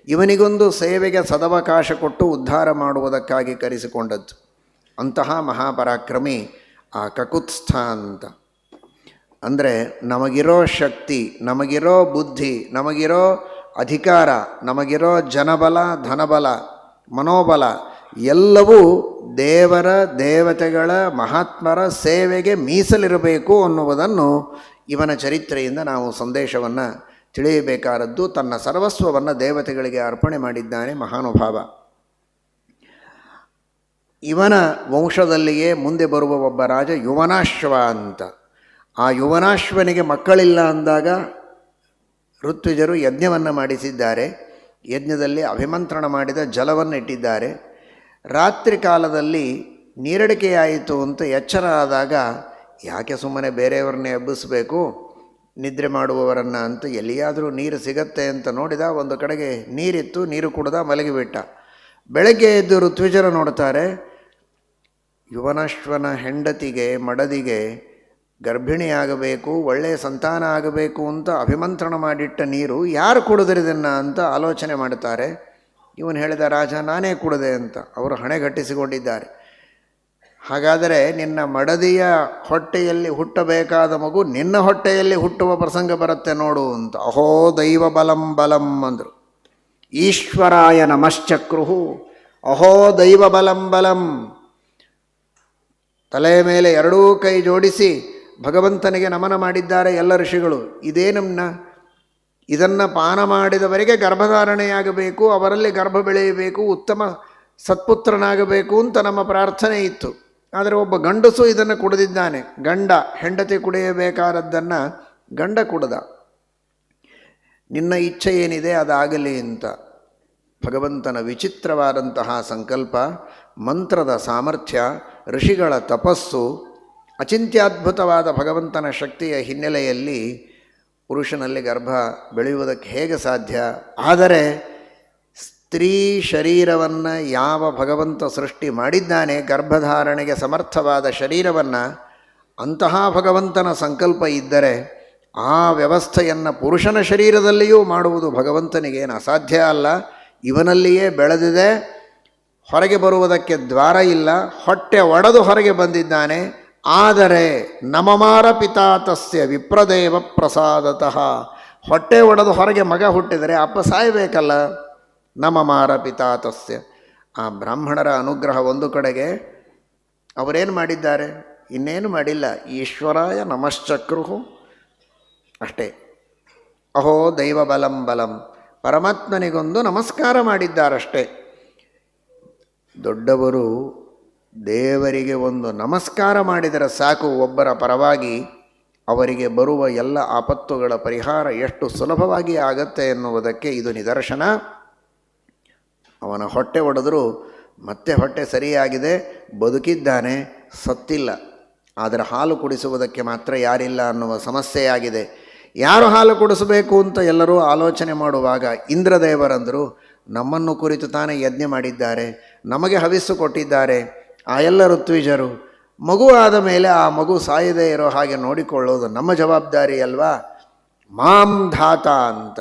ಇವನಿಗೊಂದು ಸೇವೆಗೆ ಸದವಕಾಶ ಕೊಟ್ಟು ಉದ್ಧಾರ ಮಾಡುವುದಕ್ಕಾಗಿ ಕರೆಸಿಕೊಂಡದ್ದು. ಅಂತಹ ಮಹಾಪರಾಕ್ರಮಿ ಆ ಕಕುತ್ಸ್ಥ ಅಂತ. ಅಂದರೆ ನಮಗಿರೋ ಶಕ್ತಿ, ನಮಗಿರೋ ಬುದ್ಧಿ, ನಮಗಿರೋ ಅಧಿಕಾರ, ನಮಗಿರೋ ಜನಬಲ, ಧನಬಲ, ಮನೋಬಲ ಎಲ್ಲವೂ ದೇವರ ದೇವತೆಗಳ ಮಹಾತ್ಮರ ಸೇವೆಗೆ ಮೀಸಲಿರಬೇಕು ಅನ್ನುವುದನ್ನು ಇವನ ಚರಿತ್ರೆಯಿಂದ ನಾವು ಸಂದೇಶವನ್ನು ತಿಳಿಯಬೇಕಾದದ್ದು. ತನ್ನ ಸರ್ವಸ್ವವನ್ನು ದೇವತೆಗಳಿಗೆ ಅರ್ಪಣೆ ಮಾಡಿದ್ದಾನೆ ಮಹಾನುಭಾವ. ಇವನ ವಂಶದಲ್ಲಿಯೇ ಮುಂದೆ ಬರುವ ಒಬ್ಬ ರಾಜ ಯುವನಾಶ್ವ ಅಂತ. ಆ ಯುವನಾಶ್ವನಿಗೆ ಮಕ್ಕಳಿಲ್ಲ ಅಂದಾಗ ಋತ್ವಿಜರು ಯಜ್ಞವನ್ನು ಮಾಡಿಸಿದ್ದಾರೆ. ಯಜ್ಞದಲ್ಲಿ ಅಭಿಮಂತ್ರಣ ಮಾಡಿದ ಜಲವನ್ನು ಇಟ್ಟಿದ್ದಾರೆ. ರಾತ್ರಿ ಕಾಲದಲ್ಲಿ ನೀರಡಿಕೆಯಾಯಿತು ಅಂತ ಎಚ್ಚರ ಆದಾಗ ಯಾಕೆ ಸುಮ್ಮನೆ ಬೇರೆಯವ್ರನ್ನೇ ಎಬ್ಬಿಸಬೇಕು, ನಿದ್ರೆ ಮಾಡುವವರನ್ನು ಅಂತ ಎಲ್ಲಿಯಾದರೂ ನೀರು ಸಿಗತ್ತೆ ಅಂತ ನೋಡಿದ. ಒಂದು ಕಡೆಗೆ ನೀರಿತ್ತು, ನೀರು ಕುಡ್ದ, ಮಲಗಿಬಿಟ್ಟ. ಬೆಳಗ್ಗೆ ಎದ್ದು ಋತ್ವಿಜರು ನೋಡ್ತಾರೆ, ಯುವನಾಶ್ವನ ಹೆಂಡತಿಗೆ ಮಡದಿಗೆ ಗರ್ಭಿಣಿಯಾಗಬೇಕು, ಒಳ್ಳೆಯ ಸಂತಾನ ಆಗಬೇಕು ಅಂತ ಅಭಿಮಂತ್ರಣ ಮಾಡಿಟ್ಟ ನೀರು ಯಾರು ಕುಡಿದ್ರಿದನ್ನು ಅಂತ ಆಲೋಚನೆ ಮಾಡ್ತಾರೆ. ಇವನು ಹೇಳಿದ, ರಾಜ ನಾನೇ ಕುಡಿದೆ ಅಂತ. ಅವರು ಹಣೆಗಟ್ಟಿಸಿಕೊಂಡಿದ್ದಾರೆ. ಹಾಗಾದರೆ ನಿನ್ನ ಮಡದಿಯ ಹೊಟ್ಟೆಯಲ್ಲಿ ಹುಟ್ಟಬೇಕಾದ ಮಗು ನಿನ್ನ ಹೊಟ್ಟೆಯಲ್ಲಿ ಹುಟ್ಟುವ ಪ್ರಸಂಗ ಬರುತ್ತೆ ನೋಡು ಅಂತ. ಅಹೋ ದೈವ ಬಲಂ ಬಲಂ ಅಂದರು. ಈಶ್ವರಾಯ ನಮಶ್ಚಕ್ರುಹು ಅಹೋ ದೈವ ಬಲಂ ಬಲಂ. ತಲೆಯ ಮೇಲೆ ಎರಡೂ ಕೈ ಜೋಡಿಸಿ ಭಗವಂತನಿಗೆ ನಮನ ಮಾಡಿದ್ದಾರೆ ಎಲ್ಲ ಋಷಿಗಳು. ಇದನ್ನು ಪಾನ ಮಾಡಿದವರಿಗೆ ಗರ್ಭಧಾರಣೆಯಾಗಬೇಕು, ಅವರಲ್ಲಿ ಗರ್ಭ ಬೆಳೆಯಬೇಕು, ಉತ್ತಮ ಸತ್ಪುತ್ರನಾಗಬೇಕು ಅಂತ ನಮ್ಮ ಪ್ರಾರ್ಥನೆ ಇತ್ತು. ಆದರೆ ಒಬ್ಬ ಗಂಡಸು ಇದನ್ನು ಕುಡಿದಿದ್ದಾನೆ. ಗಂಡ ಹೆಂಡತಿ ಕುಡಿಯಬೇಕಾದದ್ದನ್ನು ಗಂಡ ಕುಡ್ದ. ನಿನ್ನ ಇಚ್ಛೆ ಏನಿದೆ ಅದಾಗಲಿ ಅಂತ. ಭಗವಂತನ ವಿಚಿತ್ರವಾದಂತಹ ಸಂಕಲ್ಪ, ಮಂತ್ರದ ಸಾಮರ್ಥ್ಯ, ಋಷಿಗಳ ತಪಸ್ಸು, ಅಚಿಂತ್ಯದ್ಭುತವಾದ ಭಗವಂತನ ಶಕ್ತಿಯ ಹಿನ್ನೆಲೆಯಲ್ಲಿ ಪುರುಷನಲ್ಲಿ ಗರ್ಭ ಬೆಳೆಯುವುದಕ್ಕೆ ಹೇಗೆ ಸಾಧ್ಯ? ಆದರೆ ಸ್ತ್ರೀ ಶರೀರವನ್ನು ಯಾವ ಭಗವಂತ ಸೃಷ್ಟಿ ಮಾಡಿದ್ದಾನೆ, ಗರ್ಭಧಾರಣೆಗೆ ಸಮರ್ಥವಾದ ಶರೀರವನ್ನು, ಅಂತಹ ಭಗವಂತನ ಸಂಕಲ್ಪ ಇದ್ದರೆ ಆ ವ್ಯವಸ್ಥೆಯನ್ನು ಪುರುಷನ ಶರೀರದಲ್ಲಿಯೂ ಮಾಡುವುದು ಭಗವಂತನಿಗೇನು ಅಸಾಧ್ಯ ಅಲ್ಲ. ಇವನಲ್ಲಿಯೇ ಬೆಳೆದಿದೆ, ಹೊರಗೆ ಬರುವುದಕ್ಕೆ ದ್ವಾರ ಇಲ್ಲ, ಹೊಟ್ಟೆ ಒಡೆದು ಹೊರಗೆ ಬಂದಿದ್ದಾನೆ. ಆದರೆ ನಮಮಾರ ಪಿತಾತಸ್ಯ ವಿಪ್ರದೇವ ಪ್ರಸಾದತಃ. ಹೊಟ್ಟೆ ಒಡೆದು ಹೊರಗೆ ಮಗ ಹುಟ್ಟಿದರೆ ಅಪ್ಪ ಸಾಯಬೇಕಲ್ಲ. ನಮಮಾರ ಪಿತಾತಸ್ಯ. ಆ ಬ್ರಾಹ್ಮಣರ ಅನುಗ್ರಹ ಒಂದು ಕಡೆಗೆ. ಅವರೇನು ಮಾಡಿದ್ದಾರೆ? ಇನ್ನೇನು ಮಾಡಿಲ್ಲ. ಈಶ್ವರಾಯ ನಮಶ್ಚಕ್ರುಹು ಅಷ್ಟೇ. ಅಹೋ ದೈವ ಬಲಂ ಬಲಂ. ಪರಮಾತ್ಮನಿಗೊಂದು ನಮಸ್ಕಾರ ಮಾಡಿದ್ದಾರಷ್ಟೇ. ದೊಡ್ಡವರು ದೇವರಿಗೆ ಒಂದು ನಮಸ್ಕಾರ ಮಾಡಿದರೆ ಸಾಕು, ಒಬ್ಬರ ಪರವಾಗಿ ಅವರಿಗೆ ಬರುವ ಎಲ್ಲ ಆಪತ್ತುಗಳ ಪರಿಹಾರ ಎಷ್ಟು ಸುಲಭವಾಗಿ ಆಗತ್ತೆ ಎನ್ನುವುದಕ್ಕೆ ಇದು ನಿದರ್ಶನ. ಅವನ ಹೊಟ್ಟೆ ಒಡೆದರೂ ಮತ್ತೆ ಹೊಟ್ಟೆ ಸರಿಯಾಗಿದೆ, ಬದುಕಿದ್ದಾನೆ, ಸತ್ತಿಲ್ಲ. ಆದರೆ ಹಾಲು ಕುಡಿಸುವುದಕ್ಕೆ ಮಾತ್ರ ಯಾರಿಲ್ಲ ಅನ್ನುವ ಸಮಸ್ಯೆಯಾಗಿದೆ. ಯಾರು ಹಾಲು ಕುಡಿಸಬೇಕು ಅಂತ ಎಲ್ಲರೂ ಆಲೋಚನೆ ಮಾಡುವಾಗ ಇಂದ್ರದೇವರಂದರು, ನಮ್ಮನ್ನು ಕುರಿತು ತಾನೇ ಯಜ್ಞ ಮಾಡಿದ್ದಾರೆ, ನಮಗೆ ಹವಿಸ್ಸು ಕೊಟ್ಟಿದ್ದಾರೆ. ಆ ಎಲ್ಲ ಋತ್ವಿಜರು ಮಗು ಆದ ಮೇಲೆ ಆ ಮಗು ಸಾಯದೇ ಇರೋ ಹಾಗೆ ನೋಡಿಕೊಳ್ಳೋದು ನಮ್ಮ ಜವಾಬ್ದಾರಿ ಅಲ್ವಾ? ಮಾಂ ಧಾತ ಅಂತ.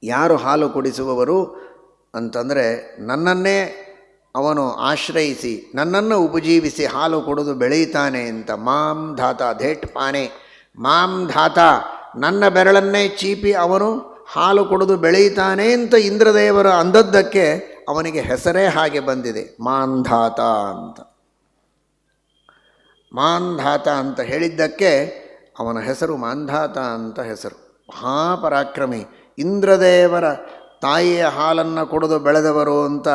ಯಾರು ಹಾಲು ಕುಡಿಸುವವರು ಅಂತಂದರೆ ನನ್ನನ್ನೇ ಅವನು ಆಶ್ರಯಿಸಿ ನನ್ನನ್ನು ಉಪಜೀವಿಸಿ ಹಾಲು ಕುಡಿದು ಬೆಳೆಯುತ್ತಾನೆ ಅಂತ. ಮಾಂ ಧಾತ ಧೇಟ್ ಪಾನೆ. ಮಾಂ ಧಾತ, ನನ್ನ ಬೆರಳನ್ನೇ ಚೀಪಿ ಅವನು ಹಾಲು ಕುಡಿದು ಬೆಳೆಯುತ್ತಾನೆ ಅಂತ ಇಂದ್ರದೇವರು ಅಂದದ್ದಕ್ಕೆ ಅವನಿಗೆ ಹೆಸರೇ ಹಾಗೆ ಬಂದಿದೆ, ಮಾಂಧಾತ ಅಂತ. ಮಾಂಧಾತ ಅಂತ ಹೇಳಿದ್ದಕ್ಕೆ ಅವನ ಹೆಸರು ಮಾಂಧಾತ ಅಂತ ಹೆಸರು. ಮಹಾಪರಾಕ್ರಮಿ, ಇಂದ್ರದೇವರ ತಾಯಿಯ ಹಾಲನ್ನು ಕುಡಿದು ಬೆಳೆದವರು ಅಂತ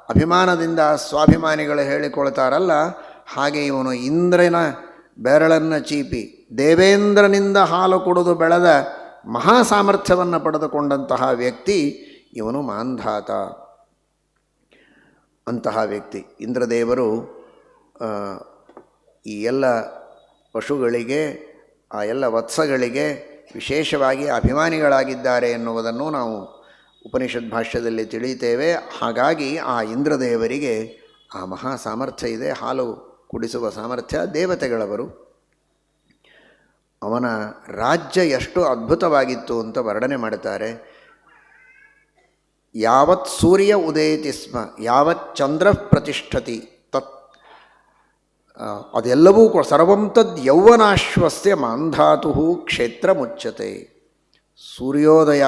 ಅಭಿಮಾನದಿಂದ ಸ್ವಾಭಿಮಾನಿಗಳು ಹೇಳಿಕೊಳ್ತಾರಲ್ಲ, ಹಾಗೆ ಇವನು ಇಂದ್ರನ ಬೆರಳನ್ನು ಚೀಪಿ ದೇವೇಂದ್ರನಿಂದ ಹಾಲು ಕುಡಿದು ಬೆಳೆದ ಮಹಾ ಸಾಮರ್ಥ್ಯವನ್ನು ಪಡೆದುಕೊಂಡಂತಹ ವ್ಯಕ್ತಿ ಇವನು ಮಾಂಧಾತ. ಅಂತಹ ವ್ಯಕ್ತಿ ಇಂದ್ರದೇವರು ಈ ಎಲ್ಲ ಪಶುಗಳಿಗೆ, ಆ ಎಲ್ಲ ವತ್ಸಗಳಿಗೆ ವಿಶೇಷವಾಗಿ ಅಭಿಮಾನಿಗಳಾಗಿದ್ದಾರೆ ಎನ್ನುವುದನ್ನು ನಾವು ಉಪನಿಷತ್ ಭಾಷ್ಯದಲ್ಲಿ ತಿಳಿಯುತ್ತೇವೆ. ಹಾಗಾಗಿ ಆ ಇಂದ್ರದೇವರಿಗೆ ಆ ಮಹಾ ಸಾಮರ್ಥ್ಯ ಇದೆ, ಹಾಲು ಕುಡಿಸುವ ಸಾಮರ್ಥ್ಯ. ದೇವತೆಗಳವರು, ಅವನ ರಾಜ್ಯ ಎಷ್ಟು ಅದ್ಭುತವಾಗಿತ್ತು ಅಂತ ವರ್ಣನೆ ಮಾಡುತ್ತಾರೆ. ಯಾವತ್ ಸೂರ್ಯ ಉದಯತಿ ಸ್ಮ ಯಾವತ್ ಚಂದ್ರ ಪ್ರತಿಷ್ಠತಿ ತತ್ ಅದೆಲ್ಲವೂ ಸರ್ವಂ ತದ್ ಯೌವನಾಶ್ವಸ್ಯ ಮಾಂಧಾತು ಕ್ಷೇತ್ರ ಮುಚ್ಚತೆ. ಸೂರ್ಯೋದಯ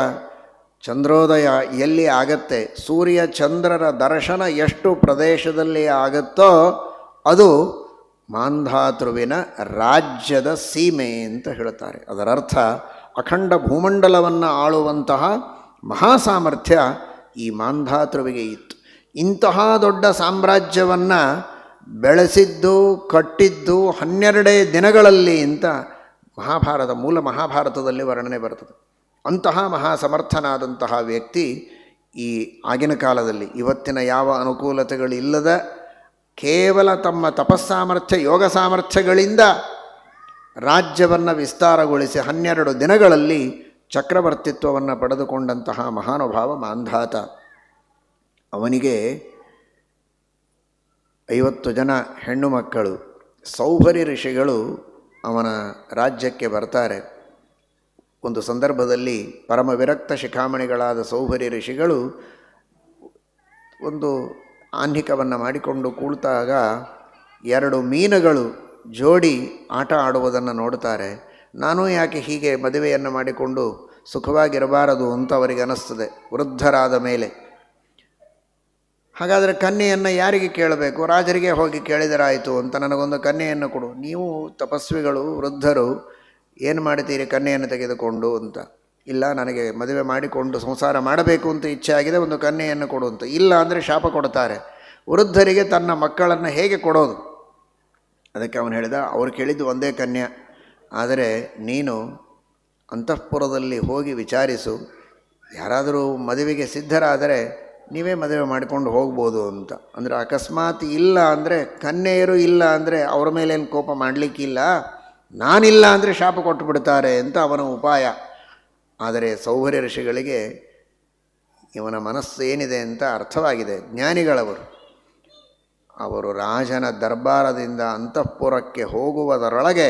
ಚಂದ್ರೋದಯ ಎಲ್ಲಿ ಆಗತ್ತೆ, ಸೂರ್ಯ ಚಂದ್ರರ ದರ್ಶನ ಎಷ್ಟು ಪ್ರದೇಶದಲ್ಲಿ ಆಗುತ್ತೋ ಅದು ಮಾಂಧಾತೃವಿನ ರಾಜ್ಯದ ಸೀಮೆ ಅಂತ ಹೇಳುತ್ತಾರೆ. ಅದರರ್ಥ ಅಖಂಡ ಭೂಮಂಡಲವನ್ನು ಆಳುವಂತಹ ಮಹಾಸಾಮರ್ಥ್ಯ ಈ ಮಾಂಧಾತೃವಿಗೆ ಇತ್ತು. ಇಂತಹ ದೊಡ್ಡ ಸಾಮ್ರಾಜ್ಯವನ್ನು ಬೆಳೆಸಿದ್ದು ಕಟ್ಟಿದ್ದು 12 ದಿನಗಳಲ್ಲಿ ಅಂತ ಮೂಲ ಮಹಾಭಾರತದಲ್ಲಿ ವರ್ಣನೆ ಬರ್ತದೆ. ಅಂತಹ ಮಹಾಸಮರ್ಥನಾದಂತಹ ವ್ಯಕ್ತಿ ಈ ಆಗಿನ ಕಾಲದಲ್ಲಿ ಇವತ್ತಿನ ಯಾವ ಅನುಕೂಲತೆಗಳಿಲ್ಲದ ಕೇವಲ ತಮ್ಮ ತಪಸ್ಸಾಮರ್ಥ್ಯ ಯೋಗ ಸಾಮರ್ಥ್ಯಗಳಿಂದ ರಾಜ್ಯವನ್ನು ವಿಸ್ತಾರಗೊಳಿಸಿ 12 ದಿನಗಳಲ್ಲಿ ಚಕ್ರವರ್ತಿತ್ವವನ್ನು ಪಡೆದುಕೊಂಡಂತಹ ಮಹಾನುಭಾವ ಮಾಂಧಾತ. ಅವನಿಗೆ 50 ಜನ ಹೆಣ್ಣು ಮಕ್ಕಳು. ಸೌಭರಿ ಋಷಿಗಳು ಅವನ ರಾಜ್ಯಕ್ಕೆ ಬರ್ತಾರೆ. ಒಂದು ಸಂದರ್ಭದಲ್ಲಿ ಪರಮ ವಿರಕ್ತ ಶಿಖಾಮಣಿಗಳಾದ ಸೌಭರಿ ಋಷಿಗಳು ಒಂದು ಆಹ್ನಿಕವನ್ನು ಮಾಡಿಕೊಂಡು ಕೂಳ್ತಾಗ 2 ಮೀನುಗಳು ಜೋಡಿ ಆಟ ಆಡುವುದನ್ನು ನೋಡುತ್ತಾರೆ. ನಾನು ಯಾಕೆ ಹೀಗೆ ಮದುವೆಯನ್ನು ಮಾಡಿಕೊಂಡು ಸುಖವಾಗಿರಬಾರದು ಅಂತ ಅವರಿಗೆ ಅನ್ನಿಸ್ತದೆ ವೃದ್ಧರಾದ ಮೇಲೆ. ಹಾಗಾದರೆ ಕನ್ಯೆಯನ್ನು ಯಾರಿಗೆ ಕೇಳಬೇಕು? ರಾಜರಿಗೆ ಹೋಗಿ ಕೇಳಿದರಾಯಿತು ಅಂತ, ನನಗೊಂದು ಕನ್ಯೆಯನ್ನು ಕೊಡು. ನೀವು ತಪಸ್ವಿಗಳು ವೃದ್ಧರು ಏನು ಮಾಡ್ತೀರಿ ಕನ್ಯೆಯನ್ನು ತೆಗೆದುಕೊಂಡು ಅಂತ. ಇಲ್ಲ, ನನಗೆ ಮದುವೆ ಮಾಡಿಕೊಂಡು ಸಂಸಾರ ಮಾಡಬೇಕು ಅಂತ ಇಚ್ಛೆ ಆಗಿದೆ, ಒಂದು ಕನ್ಯೆಯನ್ನು ಕೊಡು ಅಂತ. ಇಲ್ಲ ಅಂದರೆ ಶಾಪ ಕೊಡ್ತಾರೆ. ವೃದ್ಧರಿಗೆ ತನ್ನ ಮಕ್ಕಳನ್ನು ಹೇಗೆ ಕೊಡೋದು? ಅದಕ್ಕೆ ಅವನು ಹೇಳಿದ, ಅವ್ರು ಕೇಳಿದ್ದು ಒಂದೇ ಕನ್ಯೆ, ಆದರೆ ನೀನು ಅಂತಃಪುರದಲ್ಲಿ ಹೋಗಿ ವಿಚಾರಿಸು, ಯಾರಾದರೂ ಮದುವೆಗೆ ಸಿದ್ಧರಾದರೆ ನೀವೇ ಮದುವೆ ಮಾಡಿಕೊಂಡು ಹೋಗ್ಬೋದು ಅಂತ. ಅಂದರೆ ಅಕಸ್ಮಾತ್ ಇಲ್ಲ ಅಂದರೆ, ಕನ್ಯೆಯರು ಇಲ್ಲ ಅಂದರೆ ಅವರ ಮೇಲೇನು ಕೋಪ ಮಾಡಲಿಕ್ಕಿಲ್ಲ, ನಾನಿಲ್ಲ ಅಂದರೆ ಶಾಪ ಕೊಟ್ಟು ಬಿಡ್ತಾರೆ ಅಂತ ಅವನ ಉಪಾಯ. ಆದರೆ ಸೌಭರಿ ಋಷಿಗಳಿಗೆ ಇವನ ಮನಸ್ಸು ಏನಿದೆ ಅಂತ ಅರ್ಥವಾಗಿದೆ. ಜ್ಞಾನಿಗಳವರು. ಅವರು ರಾಜನ ದರ್ಬಾರದಿಂದ ಅಂತಃಪುರಕ್ಕೆ ಹೋಗುವುದರೊಳಗೆ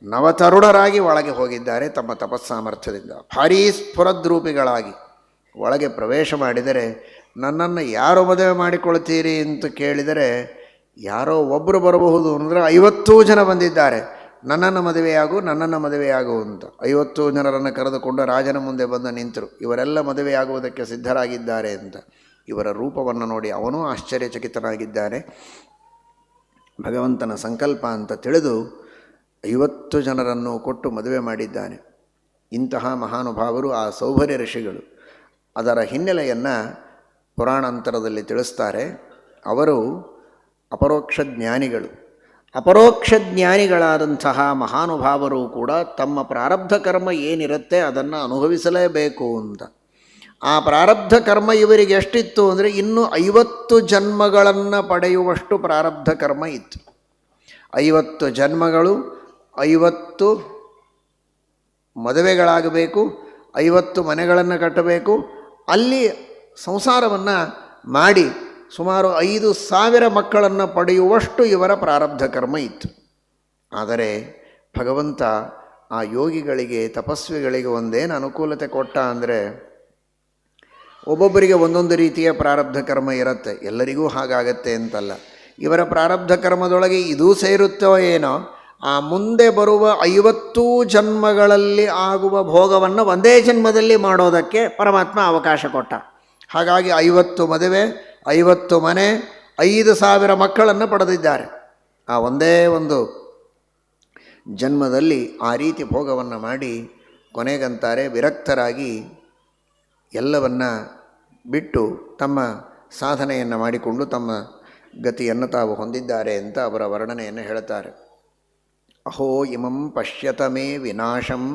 ನವತರುಣರಾಗಿ ಒಳಗೆ ಹೋಗಿದ್ದಾರೆ. ತಮ್ಮ ತಪಸ್ಸಾಮರ್ಥ್ಯದಿಂದ ಭಾರೀ ಸ್ಫುರದ್ರೂಪಿಗಳಾಗಿ ಒಳಗೆ ಪ್ರವೇಶ ಮಾಡಿದರೆ, ನನ್ನನ್ನು ಯಾರು ಮದುವೆ ಮಾಡಿಕೊಳ್ತೀರಿ ಅಂತ ಕೇಳಿದರೆ ಯಾರೋ ಒಬ್ಬರು ಬರಬಹುದು ಅಂದರೆ 50 ಜನ ಬಂದಿದ್ದಾರೆ, ನನ್ನನ್ನು ಮದುವೆಯಾಗು ಅಂತ. 50 ಜನರನ್ನು ಕರೆದುಕೊಂಡು ರಾಜನ ಮುಂದೆ ಬಂದು ನಿಂತರು. ಇವರೆಲ್ಲ ಮದುವೆಯಾಗುವುದಕ್ಕೆ ಸಿದ್ಧರಾಗಿದ್ದಾರೆ ಅಂತ. ಇವರ ರೂಪವನ್ನು ನೋಡಿ ಅವನೂ ಆಶ್ಚರ್ಯಚಕಿತನಾಗಿದ್ದಾನೆ. ಭಗವಂತನ ಸಂಕಲ್ಪ ಅಂತ ತಿಳಿದು 50 ಜನರನ್ನು ಕೊಟ್ಟು ಮದುವೆ ಮಾಡಿದ್ದಾನೆ. ಇಂತಹ ಮಹಾನುಭಾವರು ಆ ಸೌಭರಿ ಋಷಿಗಳು. ಅದರ ಹಿನ್ನೆಲೆಯನ್ನು ಪುರಾಣಾಂತರದಲ್ಲಿ ತಿಳಿಸ್ತಾರೆ. ಅವರು ಅಪರೋಕ್ಷ ಜ್ಞಾನಿಗಳು. ಅಪರೋಕ್ಷ ಜ್ಞಾನಿಗಳಾದಂತಹ ಮಹಾನುಭಾವರು ಕೂಡ ತಮ್ಮ ಪ್ರಾರಬ್ಧ ಕರ್ಮ ಏನಿರುತ್ತೆ ಅದನ್ನು ಅನುಭವಿಸಲೇಬೇಕು ಅಂತ. ಆ ಪ್ರಾರಬ್ಧ ಕರ್ಮ ಇವರಿಗೆ ಎಷ್ಟಿತ್ತು ಅಂದರೆ ಇನ್ನೂ 50 ಜನ್ಮಗಳನ್ನು ಪಡೆಯುವಷ್ಟು ಪ್ರಾರಬ್ಧ ಕರ್ಮ ಇತ್ತು. 50 ಜನ್ಮಗಳು, 50 ಮದುವೆಗಳಾಗಬೇಕು, 50 ಮನೆಗಳನ್ನು ಕಟ್ಟಬೇಕು, ಅಲ್ಲಿ ಸಂಸಾರವನ್ನು ಮಾಡಿ ಸುಮಾರು 5,000 ಮಕ್ಕಳನ್ನು ಪಡೆಯುವಷ್ಟು ಇವರ ಪ್ರಾರಬ್ಧ ಕರ್ಮ ಇತ್ತು. ಆದರೆ ಭಗವಂತ ಆ ಯೋಗಿಗಳಿಗೆ ತಪಸ್ವಿಗಳಿಗೆ ಒಂದೇನು ಅನುಕೂಲತೆ ಕೊಟ್ಟ ಅಂದರೆ, ಒಬ್ಬೊಬ್ಬರಿಗೆ ಒಂದೊಂದು ರೀತಿಯ ಪ್ರಾರಬ್ಧ ಕರ್ಮ ಇರುತ್ತೆ, ಎಲ್ಲರಿಗೂ ಹಾಗಾಗತ್ತೆ ಅಂತಲ್ಲ. ಇವರ ಪ್ರಾರಬ್ಧ ಕರ್ಮದೊಳಗೆ ಇದೂ ಸೇರುತ್ತೋ ಏನೋ, ಆ ಮುಂದೆ ಬರುವ 50 ಜನ್ಮಗಳಲ್ಲಿ ಆಗುವ ಭೋಗವನ್ನು ಒಂದೇ ಜನ್ಮದಲ್ಲಿ ಮಾಡೋದಕ್ಕೆ ಪರಮಾತ್ಮ ಅವಕಾಶ ಕೊಟ್ಟ. ಹಾಗಾಗಿ 50 ಮದುವೆ, 50 ಮನೆ, 5,000 ಮಕ್ಕಳನ್ನು ಪಡೆದಿದ್ದಾರೆ. ಆ ಒಂದೇ ಒಂದು ಜನ್ಮದಲ್ಲಿ ಆ ರೀತಿ ಭೋಗವನ್ನು ಮಾಡಿ ಕೊನೆಗಂತಾರೆ ವಿರಕ್ತರಾಗಿ ಎಲ್ಲವನ್ನ ಬಿಟ್ಟು ತಮ್ಮ ಸಾಧನೆಯನ್ನು ಮಾಡಿಕೊಂಡು ತಮ್ಮ ಗತಿಯನ್ನು ತಾವು ಹೊಂದಿದ್ದಾರೆ ಅಂತ ಅವರ ವರ್ಣನೆಯನ್ನು ಹೇಳ್ತಾರೆ. ಅಹೋ ಇಮಂ ಪಶ್ಯತ ಮೇ ವಿನಾಶಂ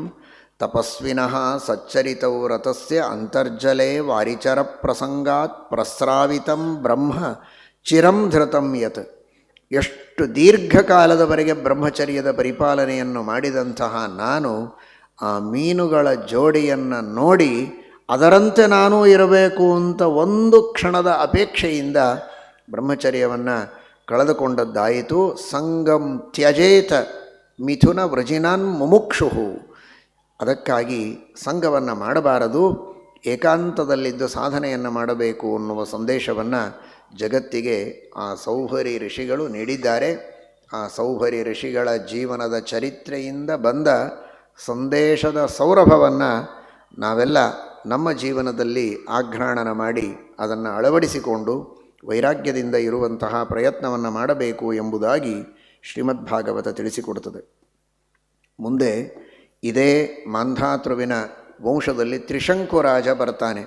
ತಪಸ್ವಿನಃ ಸಚ್ಚರಿತೌ ರಥಸ್ಯ ಅಂತರ್ಜಲೆ ವಾರಿಚರ ಪ್ರಸಂಗಾತ್ ಪ್ರಸ್ರಾವಿತಂ ಬ್ರಹ್ಮ ಚಿರಂ ಧೃತಂ ಯತ್. ಎಷ್ಟು ದೀರ್ಘಕಾಲದವರೆಗೆ ಬ್ರಹ್ಮಚರ್ಯದ ಪರಿಪಾಲನೆಯನ್ನು ಮಾಡಿದಂತಹ ನಾನು ಆ ಮೀನುಗಳ ಜೋಡಿಯನ್ನು ನೋಡಿ ಅದರಂತೆ ನಾನೂ ಇರಬೇಕು ಅಂತ ಒಂದು ಕ್ಷಣದ ಅಪೇಕ್ಷೆಯಿಂದ ಬ್ರಹ್ಮಚರ್ಯವನ್ನು ಕಳೆದುಕೊಂಡದ್ದಾಯಿತು. ಸಂಗಂ ತ್ಯಜೇತ ಮಿಥುನ ವೃಜಿನಾನ್ ಮುಮುಕ್ಷು. ಅದಕ್ಕಾಗಿ ಸಂಘವನ್ನು ಮಾಡಬಾರದು, ಏಕಾಂತದಲ್ಲಿದ್ದು ಸಾಧನೆಯನ್ನು ಮಾಡಬೇಕು ಅನ್ನುವ ಸಂದೇಶವನ್ನು ಜಗತ್ತಿಗೆ ಆ ಸೌಭರಿ ಋಷಿಗಳು ನೀಡಿದ್ದಾರೆ. ಆ ಸೌಭರಿ ಋಷಿಗಳ ಜೀವನದ ಚರಿತ್ರೆಯಿಂದ ಬಂದ ಸಂದೇಶದ ಸೌರಭವನ್ನು ನಾವೆಲ್ಲ ನಮ್ಮ ಜೀವನದಲ್ಲಿ ಆಘ್ರಾಣನ ಮಾಡಿ ಅದನ್ನು ಅಳವಡಿಸಿಕೊಂಡು ವೈರಾಗ್ಯದಿಂದ ಇರುವಂತಹ ಪ್ರಯತ್ನವನ್ನು ಮಾಡಬೇಕು ಎಂಬುದಾಗಿ ಶ್ರೀಮದ್ಭಾಗವತ ತಿಳಿಸಿಕೊಡುತ್ತದೆ. ಮುಂದೆ ಇದೇ ಮಾಂಧಾತೃವಿನ ವಂಶದಲ್ಲಿ ತ್ರಿಶಂಕು ರಾಜ ಬರ್ತಾನೆ.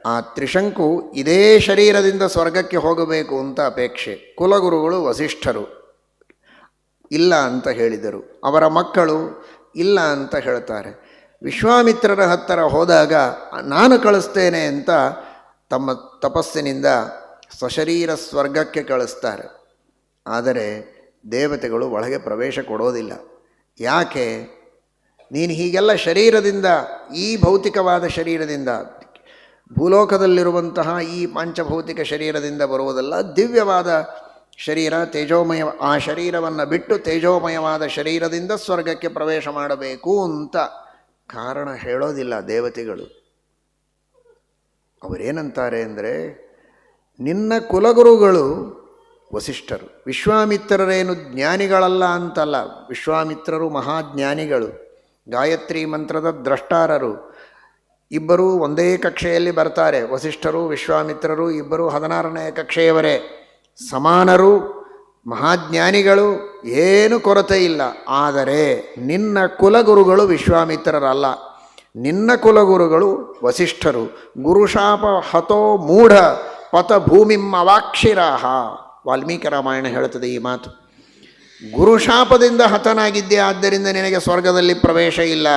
ಆ ತ್ರಿಶಂಕು ಇದೇ ಶರೀರದಿಂದ ಸ್ವರ್ಗಕ್ಕೆ ಹೋಗಬೇಕು ಅಂತ ಅಪೇಕ್ಷೆ. ಕುಲಗುರುಗಳು ವಸಿಷ್ಠರು ಇಲ್ಲ ಅಂತ ಹೇಳಿದರು, ಅವರ ಮಕ್ಕಳು ಇಲ್ಲ ಅಂತ ಹೇಳ್ತಾರೆ. ವಿಶ್ವಾಮಿತ್ರರ ಹತ್ತಿರ ಹೋದಾಗ ನಾನು ಕಳಿಸ್ತೇನೆ ಅಂತ ತಮ್ಮ ತಪಸ್ಸಿನಿಂದ ಸಶರೀರ ಸ್ವರ್ಗಕ್ಕೆ ಕಳಿಸ್ತಾರೆ. ಆದರೆ ದೇವತೆಗಳು ಒಳಗೆ ಪ್ರವೇಶ ಕೊಡೋದಿಲ್ಲ. ಯಾಕೆ? ನೀನು ಹೀಗೆಲ್ಲ ಶರೀರದಿಂದ, ಈ ಭೌತಿಕವಾದ ಶರೀರದಿಂದ, ಭೂಲೋಕದಲ್ಲಿರುವಂತಹ ಈ ಪಂಚಭೌತಿಕ ಶರೀರದಿಂದ ಬರುವುದಲ್ಲ, ದಿವ್ಯವಾದ ಶರೀರ ತೇಜೋಮಯ, ಆ ಶರೀರವನ್ನು ಬಿಟ್ಟು ತೇಜೋಮಯವಾದ ಶರೀರದಿಂದ ಸ್ವರ್ಗಕ್ಕೆ ಪ್ರವೇಶ ಮಾಡಬೇಕು ಅಂತ ಕಾರಣ ಹೇಳೋದಿಲ್ಲ ದೇವತೆಗಳು. ಅವರೇನಂತಾರೆ ಅಂದರೆ, ನಿನ್ನ ಕುಲಗುರುಗಳು ವಸಿಷ್ಠರು, ವಿಶ್ವಾಮಿತ್ರರೇನು ಜ್ಞಾನಿಗಳಲ್ಲ ಅಂತಲ್ಲ, ವಿಶ್ವಾಮಿತ್ರರು ಮಹಾಜ್ಞಾನಿಗಳು, ಗಾಯತ್ರಿ ಮಂತ್ರದ ದ್ರಷ್ಟಾರರು. ಇಬ್ಬರೂ ಒಂದೇ ಕಕ್ಷೆಯಲ್ಲಿ ಬರ್ತಾರೆ. ವಸಿಷ್ಠರು ವಿಶ್ವಾಮಿತ್ರರು ಇಬ್ಬರು 16ನೇ ಕಕ್ಷೆಯವರೇ, ಸಮಾನರು, ಮಹಾಜ್ಞಾನಿಗಳು, ಏನು ಕೊರತೆ ಇಲ್ಲ. ಆದರೆ ನಿನ್ನ ಕುಲಗುರುಗಳು ವಿಶ್ವಾಮಿತ್ರರಲ್ಲ, ನಿನ್ನ ಕುಲಗುರುಗಳು ವಸಿಷ್ಠರು. ಗುರುಶಾಪ ಹತೋ ಮೂಢ ಪಥ ಭೂಮಿಂ ಅವಾಕ್ಷಿರಾಹ. ವಾಲ್ಮೀಕಿ ರಾಮಾಯಣ ಹೇಳುತ್ತದೆ ಈ ಮಾತು. ಗುರುಶಾಪದಿಂದ ಹತನಾಗಿದ್ದೆ, ಆದ್ದರಿಂದ ನಿನಗೆ ಸ್ವರ್ಗದಲ್ಲಿ ಪ್ರವೇಶ ಇಲ್ಲ.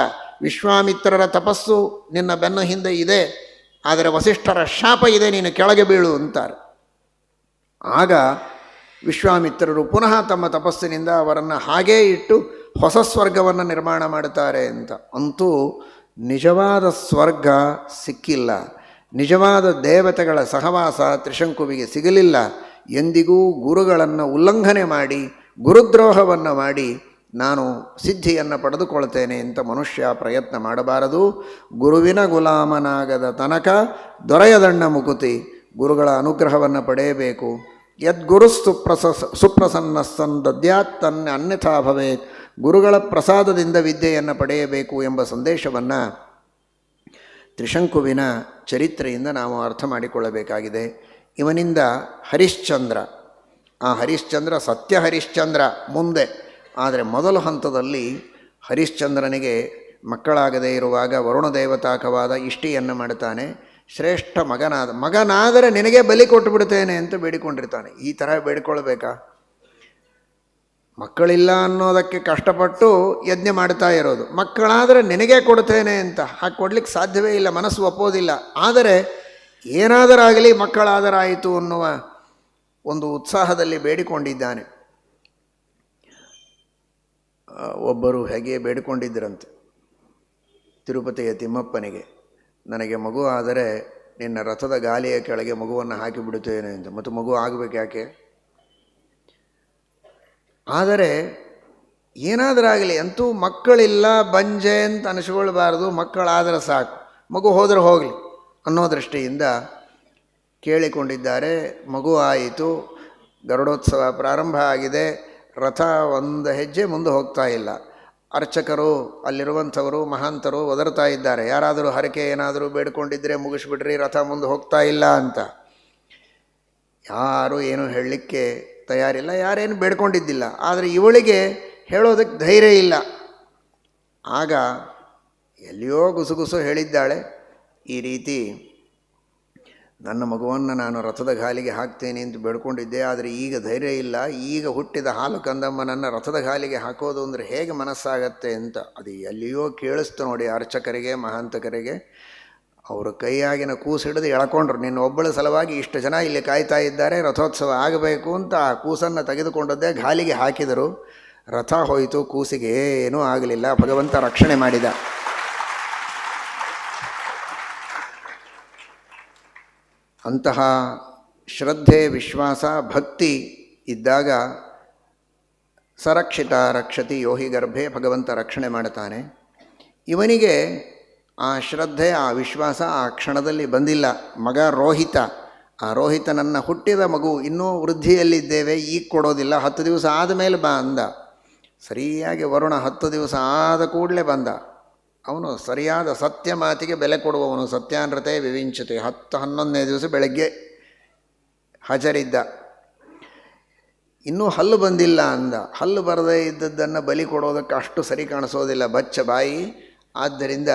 ವಿಶ್ವಾಮಿತ್ರರ ತಪಸ್ಸು ನಿನ್ನ ಬೆನ್ನ ಹಿಂದೆ ಇದೆ, ಆದರೆ ವಸಿಷ್ಠರ ಶಾಪ ಇದೆ, ನೀನು ಕೆಳಗೆ ಬೀಳು ಅಂತಾರೆ. ಆಗ ವಿಶ್ವಾಮಿತ್ರರು ಪುನಃ ತಮ್ಮ ತಪಸ್ಸಿನಿಂದ ಅವರನ್ನು ಹಾಗೇ ಇಟ್ಟು ಹೊಸ ಸ್ವರ್ಗವನ್ನು ನಿರ್ಮಾಣ ಮಾಡುತ್ತಾರೆ ಅಂತ. ಅಂತೂ ನಿಜವಾದ ಸ್ವರ್ಗ ಸಿಕ್ಕಿಲ್ಲ, ನಿಜವಾದ ದೇವತೆಗಳ ಸಹವಾಸ ತ್ರಿಶಂಕುವಿಗೆ ಸಿಗಲಿಲ್ಲ. ಎಂದಿಗೂ ಗುರುಗಳನ್ನು ಉಲ್ಲಂಘನೆ ಮಾಡಿ, ಗುರುದ್ರೋಹವನ್ನು ಮಾಡಿ ನಾನು ಸಿದ್ಧಿಯನ್ನು ಪಡೆದುಕೊಳ್ತೇನೆ ಅಂತ ಮನುಷ್ಯ ಪ್ರಯತ್ನ ಮಾಡಬಾರದು. ಗುರುವಿನ ಗುಲಾಮನಾಗದ ತನಕ ದೊರೆಯದಣ್ಣ ಮುಕುತಿ. ಗುರುಗಳ ಅನುಗ್ರಹವನ್ನು ಪಡೆಯಬೇಕು. ಯದ್ಗುರುಸ್ತು ಸುಪ್ರಸನ್ನಸ್ಸನ್ ದದ್ಯಾತ್ ತನ್ನ ಅನ್ಯಥಾ ಭವೇತ್. ಗುರುಗಳ ಪ್ರಸಾದದಿಂದ ವಿದ್ಯೆಯನ್ನು ಪಡೆಯಬೇಕು ಎಂಬ ಸಂದೇಶವನ್ನು ತ್ರಿಶಂಕುವಿನ ಚರಿತ್ರೆಯಿಂದ ನಾವು ಅರ್ಥ ಮಾಡಿಕೊಳ್ಳಬೇಕಾಗಿದೆ. ಇವನಿಂದ ಹರಿಶ್ಚಂದ್ರ, ಆ ಹರಿಶ್ಚಂದ್ರ ಸತ್ಯ ಹರಿಶ್ಚಂದ್ರ ಮುಂದೆ. ಆದರೆ ಮೊದಲ ಹಂತದಲ್ಲಿ ಹರಿಶ್ಚಂದ್ರನಿಗೆ ಮಕ್ಕಳಾಗದೇ ಇರುವಾಗ ವರುಣ ದೇವತಾಕವಾದ ಇಷ್ಟಿಯನ್ನು ಮಾಡುತ್ತಾನೆ. ಶ್ರೇಷ್ಠ ಮಗನಾದರೆ ನಿನಗೆ ಬಲಿ ಕೊಟ್ಟು ಬಿಡ್ತೇನೆ ಅಂತ ಬೇಡಿಕೊಂಡಿರ್ತಾನೆ. ಈ ಥರ ಬೇಡಿಕೊಳ್ಬೇಕಾ? ಮಕ್ಕಳಿಲ್ಲ ಅನ್ನೋದಕ್ಕೆ ಕಷ್ಟಪಟ್ಟು ಯಜ್ಞ ಮಾಡ್ತಾ ಇರೋದು, ಮಕ್ಕಳಾದರೆ ನಿನಗೆ ಕೊಡ್ತೇನೆ ಅಂತ ಹಾಗೆ ಕೊಡ್ಲಿಕ್ಕೆ ಸಾಧ್ಯವೇ ಇಲ್ಲ, ಮನಸ್ಸು ಒಪ್ಪೋದಿಲ್ಲ. ಆದರೆ ಏನಾದರಾಗಲಿ ಮಕ್ಕಳಾದರಾಯಿತು ಅನ್ನುವ ಒಂದು ಉತ್ಸಾಹದಲ್ಲಿ ಬೇಡಿಕೊಂಡಿದ್ದಾನೆ. ಒಬ್ಬರು ಹೇಗೆ ಬೇಡಿಕೊಂಡಿದ್ದರಂತೆ ತಿರುಪತಿಯ ತಿಮ್ಮಪ್ಪನಿಗೆ, ನನಗೆ ಮಗು ಆದರೆ ನಿನ್ನ ರಥದ ಗಾಲಿಯ ಕೆಳಗೆ ಮಗುವನ್ನು ಹಾಕಿಬಿಡುತ್ತೇನೆ ಅಂತ. ಮತ್ತು ಮಗು ಆಗಬೇಕು ಯಾಕೆ? ಆದರೆ ಏನಾದರಾಗಲಿ ಅಂತೂ ಮಕ್ಕಳಿಲ್ಲ ಬಂಜೆ ಅಂತ ಅನಿಸ್ಕೊಳ್ಬಾರ್ದು, ಮಕ್ಕಳಾದರೆ ಸಾಕು, ಮಗು ಹೋದರೆ ಹೋಗಲಿ ಅನ್ನೋ ದೃಷ್ಟಿಯಿಂದ ಕೇಳಿಕೊಂಡಿದ್ದಾರೆ. ಮಗು ಆಯಿತು, ಗರುಡೋತ್ಸವ ಪ್ರಾರಂಭ ಆಗಿದೆ. ರಥ ಒಂದು ಹೆಜ್ಜೆ ಮುಂದೆ ಹೋಗ್ತಾ ಇಲ್ಲ. ಅರ್ಚಕರು, ಅಲ್ಲಿರುವಂಥವರು ಮಹಾಂತರು ಒದರ್ತಾ ಇದ್ದಾರೆ, ಯಾರಾದರೂ ಹರಕೆ ಏನಾದರೂ ಬೇಡ್ಕೊಂಡಿದ್ದರೆ ಮುಗಿಸ್ಬಿಡ್ರಿ, ರಥ ಮುಂದೆ ಹೋಗ್ತಾ ಇಲ್ಲ ಅಂತ. ಯಾರೂ ಏನು ಹೇಳಲಿಕ್ಕೆ ತಯಾರಿಲ್ಲ, ಯಾರೇನು ಬೇಡ್ಕೊಂಡಿದ್ದಿಲ್ಲ. ಆದರೆ ಇವಳಿಗೆ ಹೇಳೋದಕ್ಕೆ ಧೈರ್ಯ ಇಲ್ಲ. ಆಗ ಎಲ್ಲಿಯೋ ಗುಸುಗುಸು ಹೇಳಿದ್ದಾಳೆ. ಈ ರೀತಿ ನನ್ನ ಮಗುವನ್ನು ನಾನು ರಥದ ಗಾಲಿಗೆ ಹಾಕ್ತೇನೆ ಅಂತ ಬೇಡ್ಕೊಂಡಿದ್ದೆ, ಆದರೆ ಈಗ ಧೈರ್ಯ ಇಲ್ಲ. ಈಗ ಹುಟ್ಟಿದ ಹಾಲು ಕಂದಮ್ಮನನ್ನು ರಥದ ಗಾಲಿಗೆ ಹಾಕೋದು ಅಂದರೆ ಹೇಗೆ ಮನಸ್ಸಾಗತ್ತೆ ಅಂತ ಅದು ಎಲ್ಲಿಯೋ ಕೇಳಿಸ್ತು ನೋಡಿ ಅರ್ಚಕರಿಗೆ, ಮಹಾಂತಕರಿಗೆ. ಅವರು ಕೈಯಾಗಿನ ಕೂಸು ಹಿಡಿದು ಎಳ್ಕೊಂಡ್ರು. ನಿನ್ನ ಒಬ್ಬಳ ಸಲುವಾಗಿ ಇಷ್ಟು ಜನ ಇಲ್ಲಿ ಕಾಯ್ತಾ ಇದ್ದಾರೆ, ರಥೋತ್ಸವ ಆಗಬೇಕು ಅಂತ ಆ ಕೂಸನ್ನು ತೆಗೆದುಕೊಂಡದ್ದೇ ಗಾಲಿಗೆ ಹಾಕಿದರು. ರಥ ಹೋಯಿತು, ಕೂಸಿಗೆ ಏನೂ ಆಗಲಿಲ್ಲ. ಭಗವಂತ ರಕ್ಷಣೆ ಮಾಡಿದ. ಅಂತಹ ಶ್ರದ್ಧೆ, ವಿಶ್ವಾಸ, ಭಕ್ತಿ ಇದ್ದಾಗ ಸರಕ್ಷಿತ ರಕ್ಷತಿ ಯೋಹಿ ಗರ್ಭೆ, ಭಗವಂತ ರಕ್ಷಣೆ ಮಾಡುತ್ತಾನೆ. ಇವನಿಗೆ ಆ ಶ್ರದ್ಧೆ, ಆ ವಿಶ್ವಾಸ ಆ ಕ್ಷಣದಲ್ಲಿ ಬಂದಿಲ್ಲ. ಮಗ ರೋಹಿತ, ಆ ರೋಹಿತನನ್ನು ಹುಟ್ಟಿದ ಮಗು ಇನ್ನೂ ವೃದ್ಧಿಯಲ್ಲಿದ್ದೇವೆ, ಈಗ ಕೊಡೋದಿಲ್ಲ, 10 ದಿವಸ ಆದಮೇಲೆ ಬಾ ಅಂದ. ಸರಿಯಾಗಿ ವರುಣ 10 ದಿವಸ ಆದ ಕೂಡಲೇ ಬಂದ. ಅವನು ಸರಿಯಾದ ಸತ್ಯ ಮಾತಿಗೆ ಬೆಲೆ ಕೊಡುವವನು. ಸತ್ಯಾನೃತೆ ವಿವಿಂಚತೆ. 10-11ನೇ ದಿವಸ ಬೆಳಗ್ಗೆ ಹಾಜರಿದ್ದ. ಇನ್ನೂ ಹಲ್ಲು ಬಂದಿಲ್ಲ ಅಂದ. ಹಲ್ಲು ಬರದೇ ಇದ್ದದ್ದನ್ನು ಬಲಿ ಕೊಡೋದಕ್ಕೆ ಅಷ್ಟು ಸರಿ ಕಾಣಿಸೋದಿಲ್ಲ, ಬಚ್ಚ ಬಾಯಿ. ಆದ್ದರಿಂದ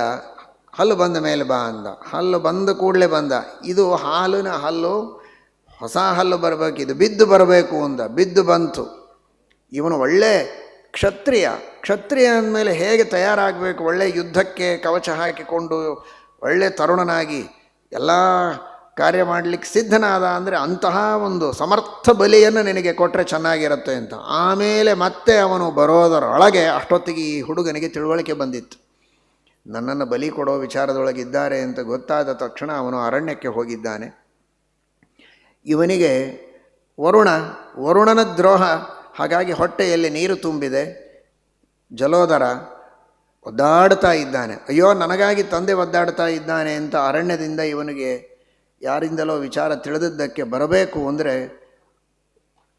ಹಲ್ಲು ಬಂದ ಮೇಲೆ ಬಾ ಅಂದ. ಹಲ್ಲು ಬಂದ ಕೂಡಲೇ ಬಂದ. ಇದು ಹಾಲಿನ ಹಲ್ಲು, ಹೊಸ ಹಲ್ಲು ಬರಬೇಕು, ಇದು ಬಿದ್ದು ಬರಬೇಕು ಅಂದ. ಬಿದ್ದು ಬಂತು. ಇವನು ಒಳ್ಳೆ ಕ್ಷತ್ರಿಯ. ಕ್ಷತ್ರಿಯ ಅಂದಮೇಲೆ ಹೇಗೆ ತಯಾರಾಗಬೇಕು, ಒಳ್ಳೆ ಯುದ್ಧಕ್ಕೆ ಕವಚ ಹಾಕಿಕೊಂಡು ಒಳ್ಳೆ ತರುಣನಾಗಿ ಎಲ್ಲ ಕಾರ್ಯ ಮಾಡಲಿಕ್ಕೆ ಸಿದ್ಧನಾದ ಅಂದರೆ ಅಂತಹ ಒಂದು ಸಮರ್ಥ ಬಲಿಯನ್ನು ನಿನಗೆ ಕೊಟ್ಟರೆ ಚೆನ್ನಾಗಿರುತ್ತೆ ಅಂತ. ಆಮೇಲೆ ಮತ್ತೆ ಅವನು ಬರೋದರೊಳಗೆ ಅಷ್ಟೊತ್ತಿಗೆ ಈ ಹುಡುಗನಿಗೆ ತಿಳುವಳಿಕೆ ಬಂದಿತ್ತು. ನನ್ನನ್ನು ಬಲಿ ಕೊಡೋ ವಿಚಾರದೊಳಗಿದ್ದಾರೆ ಅಂತ ಗೊತ್ತಾದ ತಕ್ಷಣ ಅವನು ಅರಣ್ಯಕ್ಕೆ ಹೋಗಿದ್ದಾನೆ. ಇವನಿಗೆ ವರುಣನ ದ್ರೋಹ, ಹಾಗಾಗಿ ಹೊಟ್ಟೆಯಲ್ಲಿ ನೀರು ತುಂಬಿದೆ. ಜಲೋದರ ಒದ್ದಾಡ್ತಾ ಇದ್ದಾನೆ. ಅಯ್ಯೋ, ನನಗಾಗಿ ತಂದೆ ಒದ್ದಾಡ್ತಾ ಇದ್ದಾನೆ ಅಂತ ಅರಣ್ಯದಿಂದ ಇವನಿಗೆ ಯಾರಿಂದಲೋ ವಿಚಾರ ತಿಳಿದಿದ್ದಕ್ಕೆ ಬರಬೇಕು ಅಂದರೆ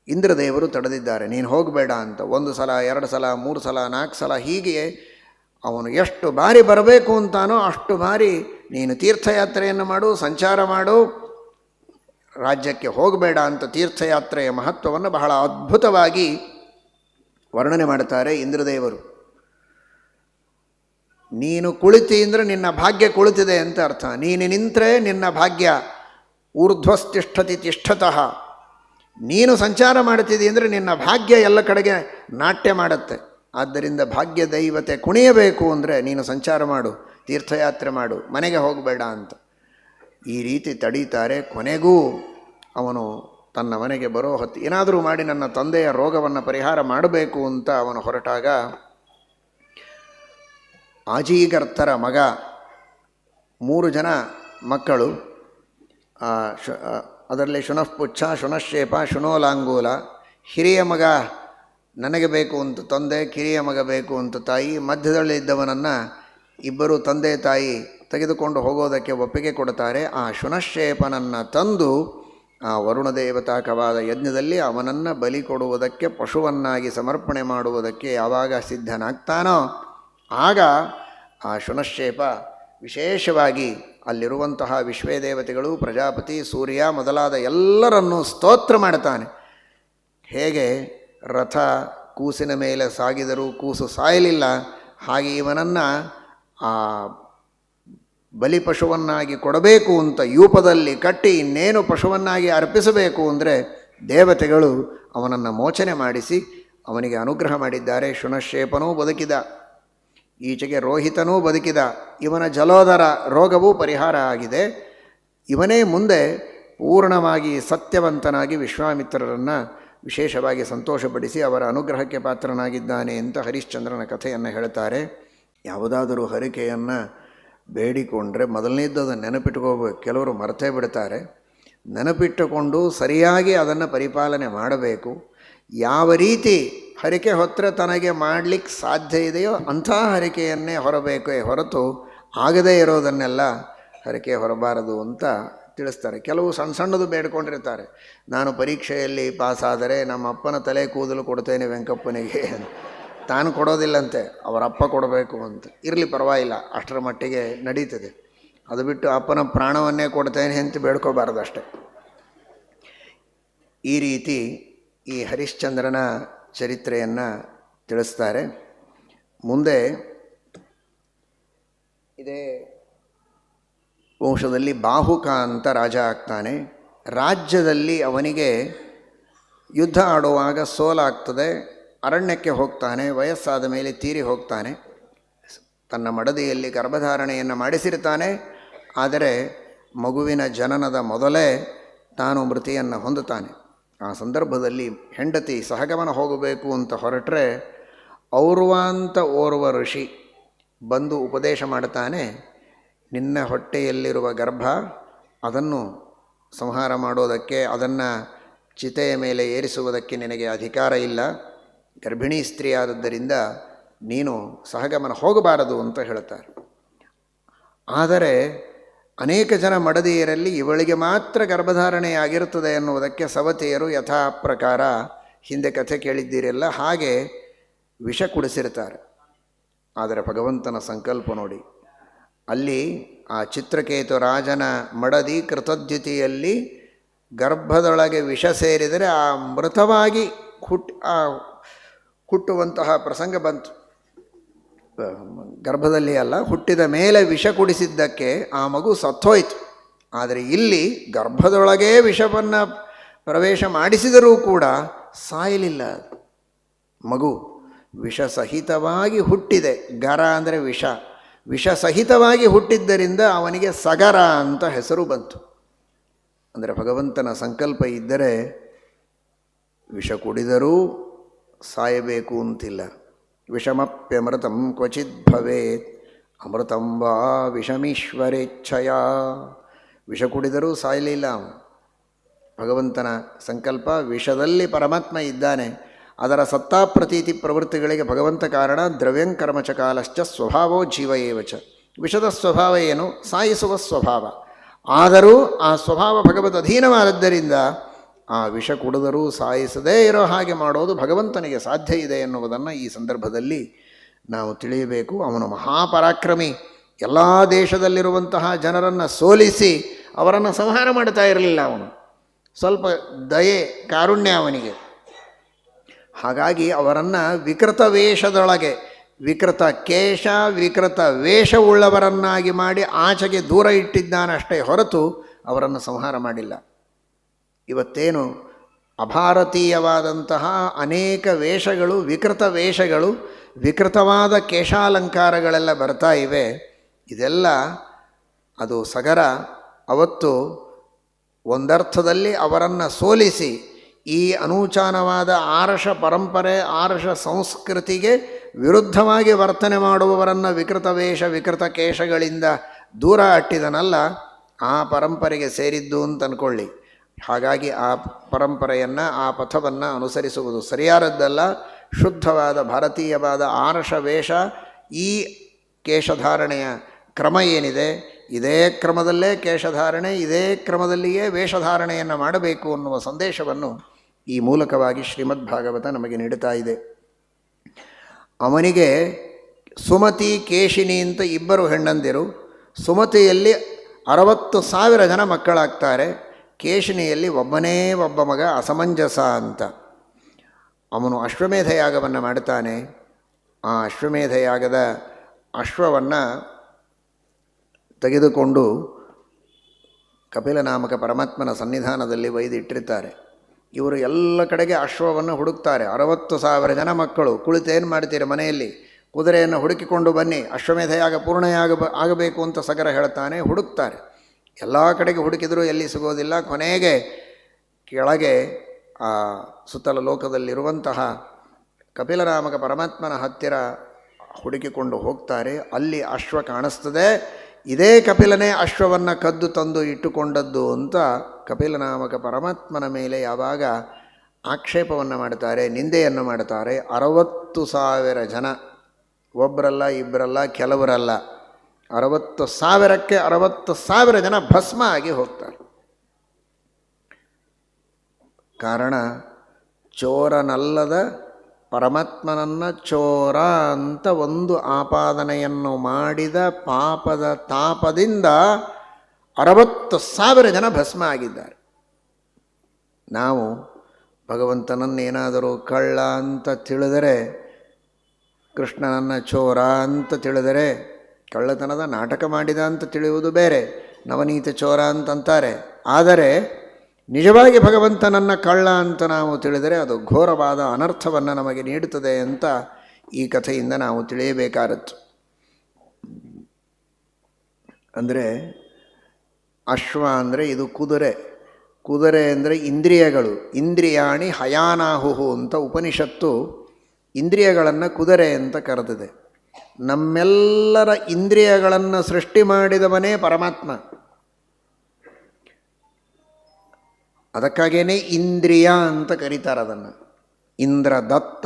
ಇಂದ್ರದೇವರು ತಡೆದಿದ್ದಾರೆ. ನೀನು ಹೋಗಬೇಡ ಅಂತ. 1 ಸಲ, 2 ಸಲ, 3 ಸಲ, 4 ಸಲ ಹೀಗೆ ಅವನು ಎಷ್ಟು ಬಾರಿ ಬರಬೇಕು ಅಂತಾನೋ ಅಷ್ಟು ಬಾರಿ ನೀನು ತೀರ್ಥಯಾತ್ರೆಯನ್ನು ಮಾಡು, ಸಂಚಾರ ಮಾಡು, ರಾಜ್ಯಕ್ಕೆ ಹೋಗಬೇಡ ಅಂತ ತೀರ್ಥಯಾತ್ರೆಯ ಮಹತ್ವವನ್ನು ಬಹಳ ಅದ್ಭುತವಾಗಿ ವರ್ಣನೆ ಮಾಡುತ್ತಾರೆ ಇಂದ್ರದೇವರು. ನೀನು ಕುಳಿತಿ ಅಂದರೆ ನಿನ್ನ ಭಾಗ್ಯ ಕುಳಿತಿದೆ ಅಂತ ಅರ್ಥ. ನೀನು ನಿಂತರೆ ನಿನ್ನ ಭಾಗ್ಯ ಊರ್ಧ್ವಸ್ತಿಷ್ಠತಿ ತಿಷ್ಠತಃ. ನೀನು ಸಂಚಾರ ಮಾಡ್ತಿದ್ದಿ ಅಂದರೆ ನಿನ್ನ ಭಾಗ್ಯ ಎಲ್ಲ ಕಡೆಗೆ ನಾಟ್ಯ ಮಾಡುತ್ತೆ. ಆದ್ದರಿಂದ ಭಾಗ್ಯ ದೈವತೆ ಕುಣಿಯಬೇಕು ಅಂದರೆ ನೀನು ಸಂಚಾರ ಮಾಡು, ತೀರ್ಥಯಾತ್ರೆ ಮಾಡು, ಮನೆಗೆ ಹೋಗಬೇಡ ಅಂತ ಈ ರೀತಿ ತಡೀತಾರೆ. ಕೊನೆಗೂ ಅವನು ತನ್ನ ಮನೆಗೆ ಬರೋ ಹೊತ್ತು ಏನಾದರೂ ಮಾಡಿ ನನ್ನ ತಂದೆಯ ರೋಗವನ್ನು ಪರಿಹಾರ ಮಾಡಬೇಕು ಅಂತ ಅವನು ಹೊರಟಾಗ ಆಜೀಗರ್ತರ ಮಗ, 3 ಜನ ಮಕ್ಕಳು, ಅದರಲ್ಲಿ ಶುನಃಪುಚ್ಛ, ಶುನಶ್ಶೇಪ, ಶುನೋಲಾಂಗೂಲ. ಹಿರಿಯ ಮಗ ನನಗೆ ಬೇಕು ಅಂತ ತಂದೆ, ಕಿರಿಯ ಮಗ ಬೇಕು ಅಂತ ತಾಯಿ. ಮಧ್ಯದಲ್ಲಿದ್ದವನನ್ನು ಇಬ್ಬರು ತಂದೆ ತಾಯಿ ತೆಗೆದುಕೊಂಡು ಹೋಗೋದಕ್ಕೆ ಒಪ್ಪಿಗೆ ಕೊಡ್ತಾರೆ. ಆ ಶುನಶ್ಶೇಪನನ್ನು ತಂದು ಆ ವರುಣ ದೇವತಾಕವಾದ ಯಜ್ಞದಲ್ಲಿ ಅವನನ್ನು ಬಲಿ ಕೊಡುವುದಕ್ಕೆ, ಪಶುವನ್ನಾಗಿ ಸಮರ್ಪಣೆ ಮಾಡುವುದಕ್ಕೆ ಯಾವಾಗ ಸಿದ್ಧನಾಗ್ತಾನೋ ಆಗ ಆ ಶುನಶ್ಶೇಪ ವಿಶೇಷವಾಗಿ ಅಲ್ಲಿರುವಂತಹ ವಿಶ್ವೇದೇವತೆಗಳು, ಪ್ರಜಾಪತಿ, ಸೂರ್ಯ ಮೊದಲಾದ ಎಲ್ಲರನ್ನೂ ಸ್ತೋತ್ರ ಮಾಡ್ತಾನೆ. ಹೇಗೆ ರಥ ಕೂಸಿನ ಮೇಲೆ ಸಾಗಿದರೂ ಕೂಸು ಸಾಯಲಿಲ್ಲ, ಹಾಗೆ ಇವನನ್ನು ಆ ಬಲಿಪಶುವನ್ನಾಗಿ ಕೊಡಬೇಕು ಅಂತ ಯೂಪದಲ್ಲಿ ಕಟ್ಟಿ ಇನ್ನೇನು ಪಶುವನ್ನಾಗಿ ಅರ್ಪಿಸಬೇಕು ಅಂದರೆ ದೇವತೆಗಳು ಅವನನ್ನು ಮೋಚನೆ ಮಾಡಿಸಿ ಅವನಿಗೆ ಅನುಗ್ರಹ ಮಾಡಿದ್ದಾರೆ. ಶುನಶ್ಶೇಪನೂ ಬದುಕಿದ, ಈಚೆಗೆ ರೋಹಿತನೂ ಬದುಕಿದ. ಇವನ ಜಲೋದರ ರೋಗವೂ ಪರಿಹಾರ ಆಗಿದೆ. ಇವನೇ ಮುಂದೆ ಪೂರ್ಣವಾಗಿ ಸತ್ಯವಂತನಾಗಿ ವಿಶ್ವಾಮಿತ್ರರನ್ನು ವಿಶೇಷವಾಗಿ ಸಂತೋಷಪಡಿಸಿ ಅವರ ಅನುಗ್ರಹಕ್ಕೆ ಪಾತ್ರನಾಗಿದ್ದಾನೆ ಅಂತ ಹರಿಶ್ಚಂದ್ರನ ಕಥೆಯನ್ನು ಹೇಳ್ತಾರೆ. ಯಾವುದಾದರೂ ಹರಿಕೆಯನ್ನು ಬೇಡಿಕೊಂಡ್ರೆ ಮೊದಲನೇದ್ದು ಅದನ್ನು ನೆನಪಿಟ್ಕೋಬೇಕು. ಕೆಲವರು ಮರ್ತೇ ಬಿಡ್ತಾರೆ. ನೆನಪಿಟ್ಟುಕೊಂಡು ಸರಿಯಾಗಿ ಅದನ್ನು ಪರಿಪಾಲನೆ ಮಾಡಬೇಕು. ಯಾವ ರೀತಿ ಹರಿಕೆ ಹೊತ್ತರೆ ತನಗೆ ಮಾಡಲಿಕ್ಕೆ ಸಾಧ್ಯ ಇದೆಯೋ ಅಂಥ ಹರಿಕೆಯನ್ನೇ ಹೊರಬೇಕೇ ಹೊರತು ಆಗದೇ ಇರೋದನ್ನೆಲ್ಲ ಹರಿಕೆ ಹೊರಬಾರದು ಅಂತ ತಿಳಿಸ್ತಾರೆ. ಕೆಲವು ಸಣ್ಣ ಸಣ್ಣದು ಬೇಡ್ಕೊಂಡಿರ್ತಾರೆ. ನಾನು ಪರೀಕ್ಷೆಯಲ್ಲಿ ಪಾಸಾದರೆ ನಮ್ಮ ಅಪ್ಪನ ತಲೆ ಕೂದಲು ಕೊಡ್ತೇನೆ ವೆಂಕಪ್ಪನಿಗೆ. ತಾನು ಕೊಡೋದಿಲ್ಲಂತೆ, ಅವರಪ್ಪ ಕೊಡಬೇಕು ಅಂತ. ಇರಲಿ, ಪರವಾಗಿಲ್ಲ, ಅಷ್ಟರ ಮಟ್ಟಿಗೆ ನಡೀತದೆ. ಅದು ಬಿಟ್ಟು ಅಪ್ಪನ ಪ್ರಾಣವನ್ನೇ ಕೊಡ್ತೇನೆ ಅಂತ ಬೇಡ್ಕೋಬಾರ್ದು ಅಷ್ಟೆ. ಈ ರೀತಿ ಈ ಹರಿಶ್ಚಂದ್ರನ ಚರಿತ್ರೆಯನ್ನು ತಿಳಿಸ್ತಾರೆ. ಮುಂದೆ ಇದೇ ವಂಶದಲ್ಲಿ ಬಾಹುಕ ಅಂತ ರಾಜ ಆಗ್ತಾನೆ. ರಾಜ್ಯದಲ್ಲಿ ಅವನಿಗೆ ಯುದ್ಧ ಆಡುವಾಗ ಸೋಲಾಗ್ತದೆ. ಅರಣ್ಯಕ್ಕೆ ಹೋಗ್ತಾನೆ. ವಯಸ್ಸಾದ ಮೇಲೆ ತೀರಿ ಹೋಗ್ತಾನೆ. ತನ್ನ ಮಡದಿಯಲ್ಲಿ ಗರ್ಭಧಾರಣೆಯನ್ನು ಮಾಡಿಸಿರ್ತಾನೆ. ಆದರೆ ಮಗುವಿನ ಜನನದ ಮೊದಲೇ ತಾನು ಮೃತಿಯನ್ನು ಹೊಂದುತ್ತಾನೆ. ಆ ಸಂದರ್ಭದಲ್ಲಿ ಹೆಂಡತಿ ಸಹಗಮನ ಹೋಗಬೇಕು ಅಂತ ಹೊರಟ್ರೆ ಔರ್ವ ಅಂತ ಓರ್ವ ಋಷಿ ಬಂದು ಉಪದೇಶ ಮಾಡ್ತಾನೆ. ನಿನ್ನ ಹೊಟ್ಟೆಯಲ್ಲಿರುವ ಗರ್ಭ ಅದನ್ನು ಸಂಹಾರ ಮಾಡೋದಕ್ಕೆ, ಅದನ್ನು ಚಿತೆಯ ಮೇಲೆ ಏರಿಸುವುದಕ್ಕೆ ನಿನಗೆ ಅಧಿಕಾರ ಇಲ್ಲ. ಗರ್ಭಿಣಿ ಸ್ತ್ರೀ ಆದದ್ದರಿಂದ ನೀನು ಸಹಗಮನ ಹೋಗಬಾರದು ಅಂತ ಹೇಳ್ತಾರೆ. ಆದರೆ ಅನೇಕ ಜನ ಮಡದಿಯರಲ್ಲಿ ಇವಳಿಗೆ ಮಾತ್ರ ಗರ್ಭಧಾರಣೆಯಾಗಿರುತ್ತದೆ ಎನ್ನುವುದಕ್ಕೆ ಸವತಿಯರು ಯಥಾ ಪ್ರಕಾರ ಹಿಂದೆ ಕಥೆ ಕೇಳಿದ್ದೀರೆಲ್ಲ ಹಾಗೆ ವಿಷ ಕುಡಿಸಿರ್ತಾರೆ. ಆದರೆ ಭಗವಂತನ ಸಂಕಲ್ಪ ನೋಡಿ, ಅಲ್ಲಿ ಆ ಚಿತ್ರಕೇತು ರಾಜನ ಮಡದಿ ಕೃತದ್ಯುತಿಯಲ್ಲಿ ಗರ್ಭದೊಳಗೆ ವಿಷ ಸೇರಿದರೆ ಆ ಮೃತವಾಗಿ ಹುಟ್ಟುವಂತಹ ಪ್ರಸಂಗ ಬಂತು. ಗರ್ಭದಲ್ಲಿ ಅಲ್ಲ, ಹುಟ್ಟಿದ ಮೇಲೆ ವಿಷ ಕುಡಿಸಿದ್ದಕ್ಕೆ ಆ ಮಗು ಸತ್ತೋಯ್ತು. ಆದರೆ ಇಲ್ಲಿ ಗರ್ಭದೊಳಗೇ ವಿಷವನ್ನು ಪ್ರವೇಶ ಮಾಡಿಸಿದರೂ ಕೂಡ ಸಾಯಲಿಲ್ಲ. ಮಗು ವಿಷಸಹಿತವಾಗಿ ಹುಟ್ಟಿದೆ. ಗರ ಅಂದರೆ ವಿಷ. ವಿಷಸಹಿತವಾಗಿ ಹುಟ್ಟಿದ್ದರಿಂದ ಅವನಿಗೆ ಸಗರ ಅಂತ ಹೆಸರು ಬಂತು. ಅಂದರೆ ಭಗವಂತನ ಸಂಕಲ್ಪ ಇದ್ದರೆ ವಿಷ ಕುಡಿದರೂ ಸಾಯಬೇಕು ಅಂತಿಲ್ಲ. ವಿಷಮಪ್ಯಮೃತಂ ಕ್ವಚಿತ್ ಭವೇತ್ ಅಮೃತಂ ವಾ ವಿಷಮೀಶ್ವರೇಚ್ಛಯ. ವಿಷ ಕುಡಿದರೂ ಸಾಯಲಿಲ್ಲ ಅವನು. ಭಗವಂತನ ಸಂಕಲ್ಪ. ವಿಷದಲ್ಲಿ ಪರಮಾತ್ಮ ಇದ್ದಾನೆ. ಅದರ ಸತ್ತಾ ಪ್ರತೀತಿ ಪ್ರವೃತ್ತಿಗಳಿಗೆ ಭಗವಂತ ಕಾರಣ. ದ್ರವ್ಯಂ ಕರ್ಮಚ ಕಾಲಶ್ಚ ಸ್ವಭಾವೋ ಜೀವ ಏವಚ. ವಿಷದ ಸ್ವಭಾವ ಏನು? ಸಾಯಿಸುವ ಸ್ವಭಾವ. ಆದರೂ ಆ ಸ್ವಭಾವ ಭಗವದ್ ಅಧೀನವಾದದ್ದರಿಂದ ಆ ವಿಷ ಕುಡಿದರೂ ಸಾಯಿಸದೇ ಇರೋ ಹಾಗೆ ಮಾಡೋದು ಭಗವಂತನಿಗೆ ಸಾಧ್ಯ ಇದೆ ಎನ್ನುವುದನ್ನು ಈ ಸಂದರ್ಭದಲ್ಲಿ ನಾವು ತಿಳಿಯಬೇಕು. ಅವನು ಮಹಾಪರಾಕ್ರಮಿ. ಎಲ್ಲ ದೇಶದಲ್ಲಿರುವಂತಹ ಜನರನ್ನು ಸೋಲಿಸಿ ಅವರನ್ನು ಸಂಹಾರ ಮಾಡ್ತಾ ಇರಲಿಲ್ಲ. ಅವನು ಸ್ವಲ್ಪ ದಯೆ, ಕಾರುಣ್ಯ ಅವನಿಗೆ. ಹಾಗಾಗಿ ಅವರನ್ನು ವಿಕೃತ ವೇಷದೊಳಗೆ, ವಿಕೃತ ಕೇಶ ವಿಕೃತ ವೇಷವುಳ್ಳವರನ್ನಾಗಿ ಮಾಡಿ ಆಚೆಗೆ ದೂರ ಇಟ್ಟಿದ್ದಾನಷ್ಟೇ ಹೊರತು ಅವರನ್ನು ಸಂಹಾರ ಮಾಡಿಲ್ಲ. ಇವತ್ತೇನು ಅಭಾರತೀಯವಾದಂತಹ ಅನೇಕ ವೇಷಗಳು, ವಿಕೃತ ವೇಷಗಳು, ವಿಕೃತವಾದ ಕೇಶಾಲಂಕಾರಗಳೆಲ್ಲ ಬರ್ತಾ ಇವೆ. ಇದೆಲ್ಲ ಅದು ಸಗರ ಅವತ್ತು ಒಂದರ್ಥದಲ್ಲಿ ಅವರನ್ನು ಸೋಲಿಸಿ ಈ ಅನೂಚಾನವಾದ ಆರ್ಷ ಪರಂಪರೆ, ಆರ್ಷ ಸಂಸ್ಕೃತಿಗೆ ವಿರುದ್ಧವಾಗಿ ವರ್ತನೆ ಮಾಡುವವರನ್ನು ವಿಕೃತ ವೇಷ ವಿಕೃತ ಕೇಶಗಳಿಂದ ದೂರ ಅಟ್ಟಿದನಲ್ಲ, ಆ ಪರಂಪರೆಗೆ ಸೇರಿದ್ದು ಅಂತ ಅಂದ್ಕೊಳ್ಳಿ. ಹಾಗಾಗಿ ಆ ಪರಂಪರೆಯನ್ನು, ಆ ಪಥವನ್ನು ಅನುಸರಿಸುವುದು ಸರಿಯಾದದ್ದಲ್ಲ. ಶುದ್ಧವಾದ ಭಾರತೀಯವಾದ ಆರ್ಷ ವೇಷ, ಈ ಕೇಶಧಾರಣೆಯ ಕ್ರಮ ಏನಿದೆ, ಇದೇ ಕ್ರಮದಲ್ಲೇ ಕೇಶಧಾರಣೆ, ಇದೇ ಕ್ರಮದಲ್ಲಿಯೇ ವೇಷಧಾರಣೆಯನ್ನು ಮಾಡಬೇಕು ಅನ್ನುವ ಸಂದೇಶವನ್ನು ಈ ಮೂಲಕವಾಗಿ ಶ್ರೀಮದ್ ಭಾಗವತ ನಮಗೆ ನೀಡುತ್ತಾ ಇದೆ. ಅವನಿಗೆ ಸುಮತಿ, ಕೇಶಿನಿ ಅಂತ ಇಬ್ಬರು ಹೆಣ್ಣಂದಿರು. ಸುಮತಿಯಲ್ಲಿ 60,000 ಜನ ಮಕ್ಕಳಾಗ್ತಾರೆ. ಕೇಶಿನಿಯಲ್ಲಿ ಒಬ್ಬನೇ ಒಬ್ಬ ಮಗ ಅಸಮಂಜಸ ಅಂತ. ಅವನು ಅಶ್ವಮೇಧ ಯಾಗವನ್ನು ಮಾಡ್ತಾನೆ. ಆ ಅಶ್ವಮೇಧ ಯಾಗದ ಅಶ್ವವನ್ನು ತೆಗೆದುಕೊಂಡು ಕಪಿಲನಾಮಕ ಪರಮಾತ್ಮನ ಸನ್ನಿಧಾನದಲ್ಲಿ ಒಯ್ದಿಟ್ಟಿರ್ತಾರೆ. ಇವರು ಎಲ್ಲ ಕಡೆಗೆ ಅಶ್ವವನ್ನು ಹುಡುಕ್ತಾರೆ. 60,000 ಜನ ಮಕ್ಕಳು ಕುಳಿತೇನು ಮಾಡ್ತೀರಿ ಮನೆಯಲ್ಲಿ? ಕುದುರೆಯನ್ನು ಹುಡುಕಿಕೊಂಡು ಬನ್ನಿ, ಅಶ್ವಮೇಧ ಯಾಗ ಆಗಬೇಕು ಅಂತ ಸಗರ ಹೇಳ್ತಾನೆ. ಹುಡುಕ್ತಾರೆ. ಎಲ್ಲ ಕಡೆಗೆ ಹುಡುಕಿದರೂ ಎಲ್ಲಿ ಸಿಗೋದಿಲ್ಲ. ಕೊನೆಗೆ ಕೆಳಗೆ ಆ ಸುತ್ತಲ ಲೋಕದಲ್ಲಿರುವಂತಹ ಕಪಿಲನಾಮಕ ಪರಮಾತ್ಮನ ಹತ್ತಿರ ಹುಡುಕಿಕೊಂಡು ಹೋಗ್ತಾರೆ. ಅಲ್ಲಿ ಅಶ್ವ ಕಾಣಿಸ್ತದೆ. ಇದೇ ಕಪಿಲನೇ ಅಶ್ವವನ್ನು ಕದ್ದು ತಂದು ಇಟ್ಟುಕೊಂಡದ್ದು ಅಂತ ಕಪಿಲನಾಮಕ ಪರಮಾತ್ಮನ ಮೇಲೆ ಯಾವಾಗ ಆಕ್ಷೇಪವನ್ನು ಮಾಡ್ತಾರೆ, ನಿಂದೆಯನ್ನು ಮಾಡ್ತಾರೆ. 60,000 ಜನ, ಒಬ್ಬರಲ್ಲ ಇಬ್ಬರಲ್ಲ ಕೆಲವರಲ್ಲ, 60,000ಕ್ಕೆ 60,000 ಜನ ಭಸ್ಮ ಆಗಿ ಹೋಗ್ತಾರೆ. ಕಾರಣ ಚೋರನಲ್ಲದ ಪರಮಾತ್ಮನನ್ನು ಚೋರ ಅಂತ ಒಂದು ಆಪಾದನೆಯನ್ನು ಮಾಡಿದ ಪಾಪದ ತಾಪದಿಂದ 60,000 ಜನ ಭಸ್ಮ ಆಗಿದ್ದಾರೆ. ನಾವು ಭಗವಂತನನ್ನೇನಾದರೂ ಕಳ್ಳ ಅಂತ ತಿಳಿದರೆ, ಕೃಷ್ಣನನ್ನು ಚೋರ ಅಂತ ತಿಳಿದರೆ ಕಳ್ಳತನದ ನಾಟಕ ಮಾಡಿದ ಅಂತ ತಿಳಿಯುವುದು ಬೇರೆ, ನವನೀತ ಚೋರ ಅಂತಂತಾರೆ. ಆದರೆ ನಿಜವಾಗಿ ಭಗವಂತನನ್ನು ಕಳ್ಳ ಅಂತ ನಾವು ತಿಳಿದರೆ ಅದು ಘೋರವಾದ ಅನರ್ಥವನ್ನು ನಮಗೆ ನೀಡುತ್ತದೆ ಅಂತ ಈ ಕಥೆಯಿಂದ ನಾವು ತಿಳಿಯಬೇಕಾದದ್ದು. ಅಂದರೆ ಅಶ್ವ ಅಂದರೆ ಇದು ಕುದುರೆ, ಕುದುರೆ ಅಂದರೆ ಇಂದ್ರಿಯಗಳು. ಇಂದ್ರಿಯಾಣಿ ಹಯಾನಾಹುಹು ಅಂತ ಉಪನಿಷತ್ತು ಇಂದ್ರಿಯಗಳನ್ನು ಕುದುರೆ ಅಂತ ಕರೆದಿದೆ. ನಮ್ಮೆಲ್ಲರ ಇಂದ್ರಿಯಗಳನ್ನು ಸೃಷ್ಟಿ ಮಾಡಿದವನೇ ಪರಮಾತ್ಮ. ಅದಕ್ಕಾಗೇನೆ ಇಂದ್ರಿಯ ಅಂತ ಕರೀತಾರೆ ಅದನ್ನು. ಇಂದ್ರ ದತ್ತ,